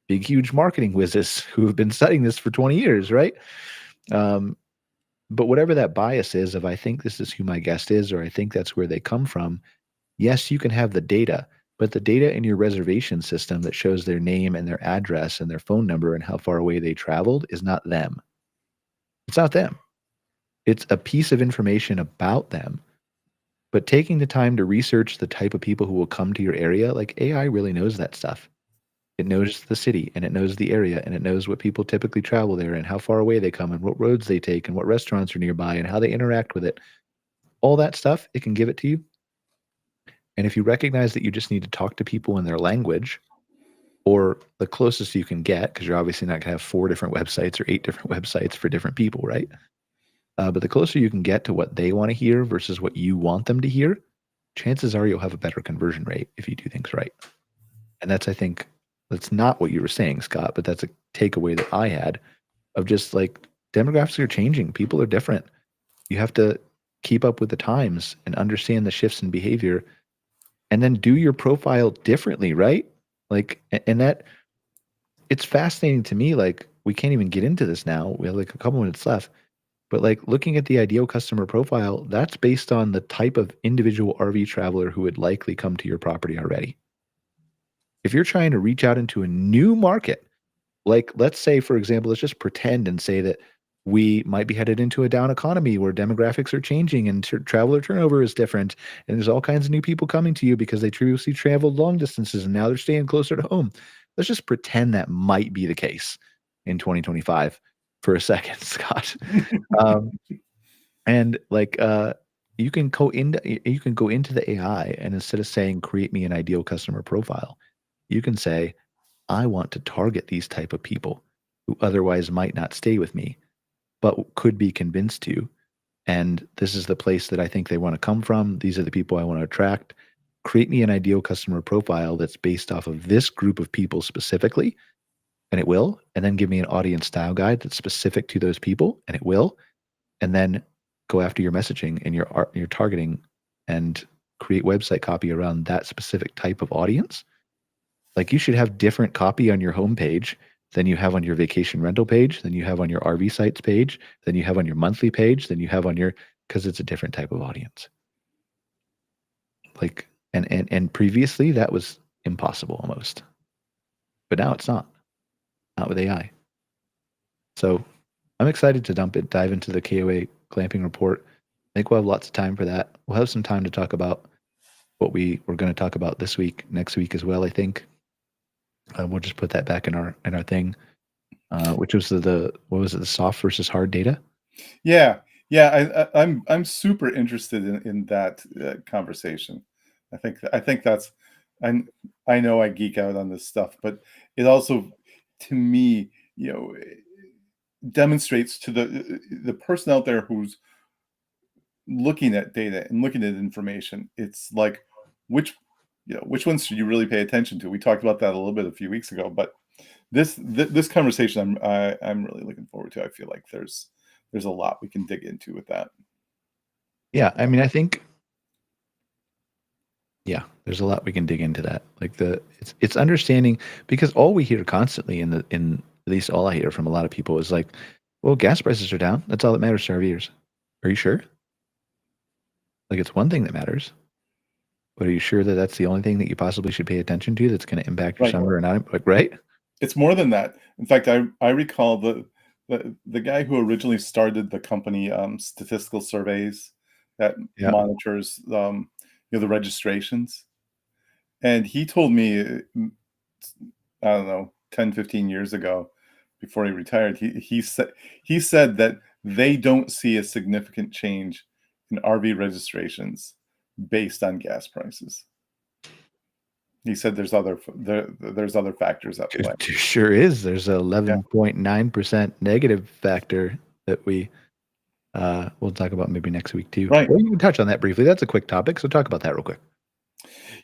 big, huge marketing whizzes who have been studying this for 20 years, right? But whatever that bias is of I think this is who my guest is, or I think that's where they come from, yes, you can have the data, but the data in your reservation system that shows their name and their address and their phone number and how far away they traveled is not them. It's not them. It's a piece of information about them. But taking the time to research the type of people who will come to your area, like AI really knows that stuff. It knows the city and it knows the area and it knows what people typically travel there and how far away they come and what roads they take and what restaurants are nearby and how they interact with it. All that stuff, it can give it to you. And if you recognize that you just need to talk to people in their language or the closest you can get, because you're obviously not going to have 4 different websites or 8 different websites for different people, right? But the closer you can get to what they want to hear versus what you want them to hear, chances are you'll have a better conversion rate if you do things right. And that's, I think, that's not what you were saying, Scott, but that's a takeaway that I had of just like demographics are changing. People are different. You have to keep up with the times and understand the shifts in behavior and then do your profile differently, right? Like, and that it's fascinating to me. Like, we can't even get into this now. We have like a couple minutes left. But like looking at the ideal customer profile, that's based on the type of individual RV traveler who would likely come to your property already. If you're trying to reach out into a new market, like let's say, for example, let's just pretend and say that we might be headed into a down economy where demographics are changing and traveler turnover is different. And there's all kinds of new people coming to you because they previously traveled long distances and now they're staying closer to home. Let's just pretend that might be the case in 2025 for a second, Scott. And like you can go into the AI and instead of saying create me an ideal customer profile, you can say I want to target these type of people who otherwise might not stay with me but could be convinced to, and this is the place that I think they want to come from. These are the people I want to attract. Create me an ideal customer profile that's based off of this group of people specifically, and it will, and then give me an audience style guide that's specific to those people, and it will, and then go after your messaging and your targeting and create website copy around that specific type of audience. Like you should have different copy on your homepage than you have on your vacation rental page, than you have on your RV sites page, than you have on your monthly page, than you have on your, because it's a different type of audience. Like, and previously that was impossible almost, but now it's not with AI. So I'm excited to dive into the KOA clamping report. I think we'll have lots of time for that. We'll have some time to talk about what we're going to talk about this week, next week as well, I think. We'll just put that back in our thing, which was what was it, the soft versus hard data? Yeah. I'm super interested in that conversation. I think that's I know I geek out on this stuff, but it also, to me, demonstrates to the person out there who's looking at data and looking at information. It's like which ones should you really pay attention to? We talked about that a little bit a few weeks ago, but this conversation I'm really looking forward to. I feel like there's a lot we can dig into with that. Yeah, I mean, I think there's a lot we can dig into that. Like it's understanding, because all we hear constantly in at least all I hear from a lot of people is like, well, gas prices are down. That's all that matters to RVers. Are you sure? Like it's one thing that matters. But are you sure that that's the only thing that you possibly should pay attention to that's going to impact your summer or not? Like, right? It's more than that. In fact, I recall the guy who originally started the company, Statistical Surveys, that monitors the registrations, and he told me, I don't know, 10, 15 years ago, before he retired, he said that they don't see a significant change in RV registrations based on gas prices. He said there's other factors at play. There sure is. There's a 11.9% negative factor that we'll talk about maybe next week too. Right. Well, you can touch on that briefly. That's a quick topic, so talk about that real quick.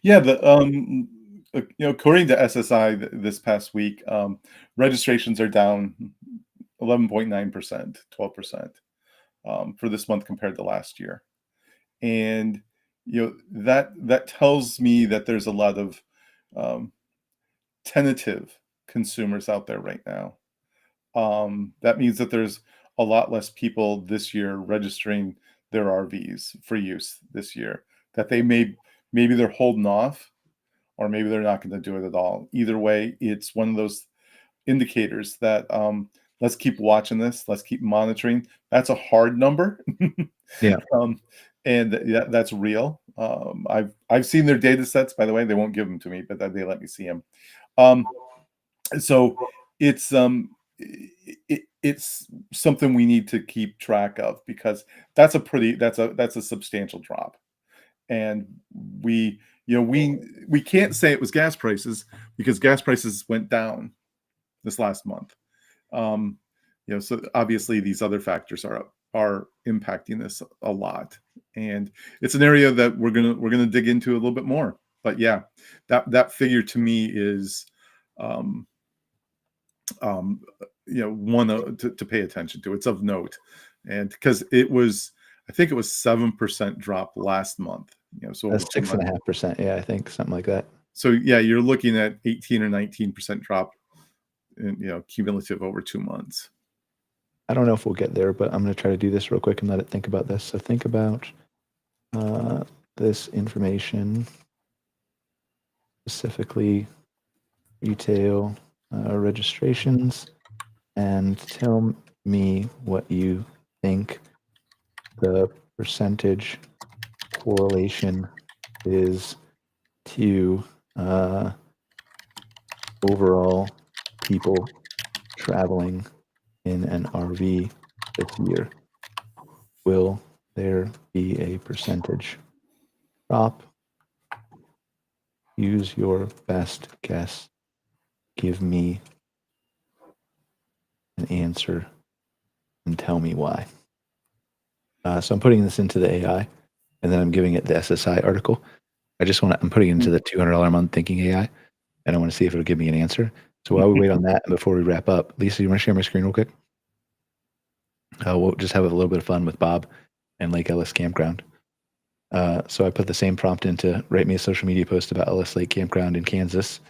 Yeah, according to SSI this past week, registrations are down 11.9%, 12% for this month compared to last year, and that tells me that there's a lot of tentative consumers out there right now. That means that there's a lot less people this year registering their RVs for use this year. That maybe they're holding off, or maybe they're not going to do it at all. Either way, it's one of those indicators that let's keep watching this. Let's keep monitoring. That's a hard number. Yeah. And that's real. I've seen their data sets, by the way. They won't give them to me, but they let me see them. So it's it's something we need to keep track of, because that's a substantial drop. And we can't say it was gas prices, because gas prices went down this last month. So obviously these other factors are impacting this a lot, and it's an area that we're gonna dig into a little bit more. But yeah, that figure to me is one to pay attention to. It's of note, and because I think it was 7% drop last month. So that's 6.5%. Yeah, I think something like that. So yeah, you're looking at 18 or 19% drop, in, cumulative over 2 months. I don't know if we'll get there, but I'm going to try to do this real quick and let it think about this. So think about this information, specifically retail registrations, and tell me what you think the percentage correlation is to overall people traveling in an RV this year. Will there be a percentage drop? Use your best guess. Give me an answer and tell me why. So I'm putting this into the AI, and then I'm giving it the SSI article. I'm putting it into the $200 a month thinking AI, and I want to see if it'll give me an answer. So while we wait on that, and before we wrap up, Lisa, you want to share my screen real quick? We'll just have a little bit of fun with Bob and Lake Ellis Campground. So I put the same prompt in to write me a social media post about Ellis Lake Campground in Kansas.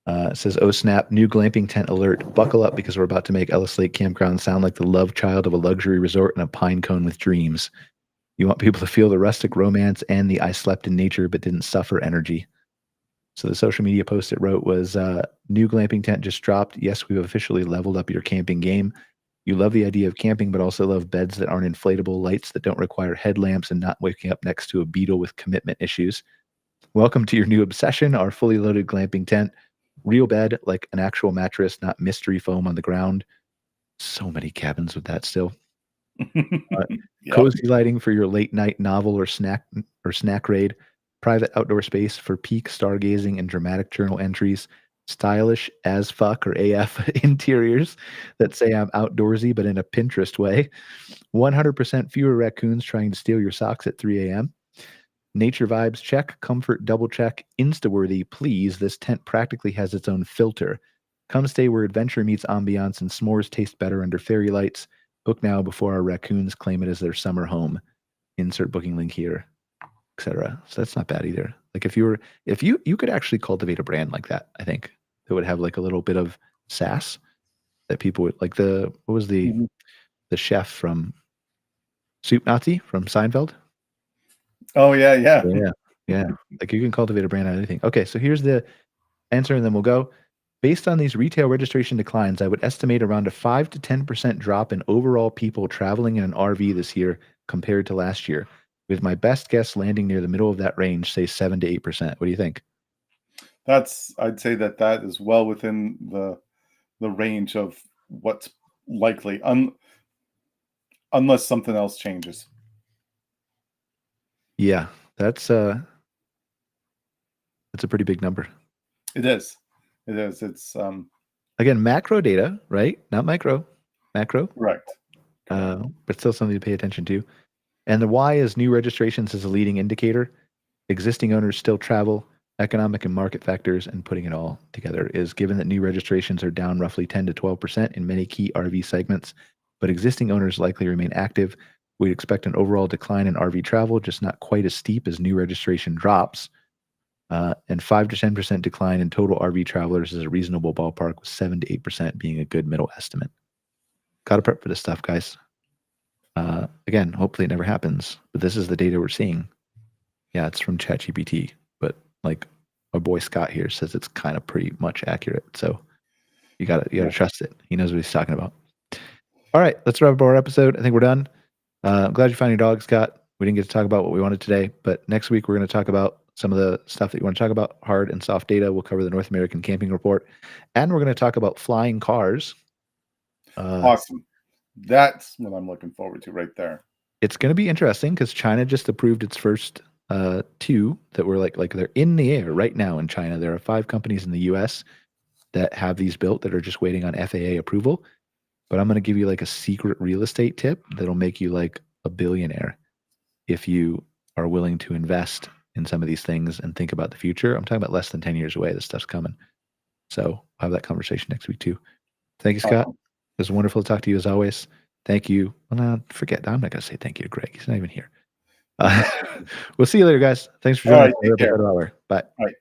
It says, "Oh snap, new glamping tent alert. Buckle up, because we're about to make Ellis Lake Campground sound like the love child of a luxury resort and a pine cone with dreams. You want people to feel the rustic romance and the I slept in nature but didn't suffer energy." So the social media post it wrote was, "New glamping tent just dropped. Yes, we've officially leveled up your camping game. You love the idea of camping, but also love beds that aren't inflatable, lights that don't require headlamps, and not waking up next to a beetle with commitment issues. Welcome to your new obsession, our fully loaded glamping tent. Real bed, like an actual mattress, not mystery foam on the ground." So many cabins with that still. Cozy lighting for your late night novel or snack raid. Private outdoor space for peak stargazing and dramatic journal entries. Stylish as fuck or AF interiors that say I'm outdoorsy but in a Pinterest way. 100% fewer raccoons trying to steal your socks at 3 a.m. Nature vibes, check. Comfort, double check. Insta-worthy, please. This tent practically has its own filter. Come stay where adventure meets ambiance and s'mores taste better under fairy lights. Book now before our raccoons claim it as their summer home. Insert booking link here, etc. So that's not bad either. Like if you could actually cultivate a brand like that, I think that would have like a little bit of sass that people would like. What was the chef from Soup Nazi from Seinfeld? Oh yeah. Like you can cultivate a brand out of anything. Okay, so here's the answer, and then we'll go. Based on these retail registration declines, I would estimate around a 5 to 10% drop in overall people traveling in an RV this year compared to last year, with my best guess landing near the middle of that range, say 7 to 8%. What do you think? I'd say that is well within the range of what's likely, unless something else changes. Yeah, that's a pretty big number. It is. It's again, macro data, right? Not micro, macro. Correct. But still something to pay attention to. And the why is new registrations as a leading indicator. Existing owners still travel. Economic and market factors, and putting it all together is given that new registrations are down roughly 10 to 12% in many key RV segments, but existing owners likely remain active. We'd expect an overall decline in RV travel, just not quite as steep as new registration drops. And 5 to 10% decline in total RV travelers is a reasonable ballpark, with 7 to 8% being a good middle estimate. Got to prep for this stuff, guys. Again, hopefully it never happens, but this is the data we're seeing. Yeah, it's from ChatGPT, but like our boy Scott here says it's kind of pretty much accurate. So you gotta trust it. He knows what he's talking about. All right, let's wrap up our episode. I think we're done. I'm glad you found your dog, Scott. We didn't get to talk about what we wanted today, but next week we're going to talk about some of the stuff that you want to talk about, hard and soft data. We'll cover the North American Camping Report, and we're going to talk about flying cars. Awesome. That's what I'm looking forward to right there. It's going to be interesting because China just approved its first two that were like they're in the air right now in China. There are 5 companies in the U.S. that have these built that are just waiting on FAA approval. But I'm going to give you like a secret real estate tip that'll make you like a billionaire if you are willing to invest in some of these things and think about the future. I'm talking about less than 10 years away. This stuff's coming. So I'll have that conversation next week too. Thank you, Scott. It was wonderful to talk to you as always. Thank you. Well, no, forget. I'm not going to say thank you to Greg. He's not even here. We'll see you later, guys. Thanks for joining us. All right, take care. Bye. All right.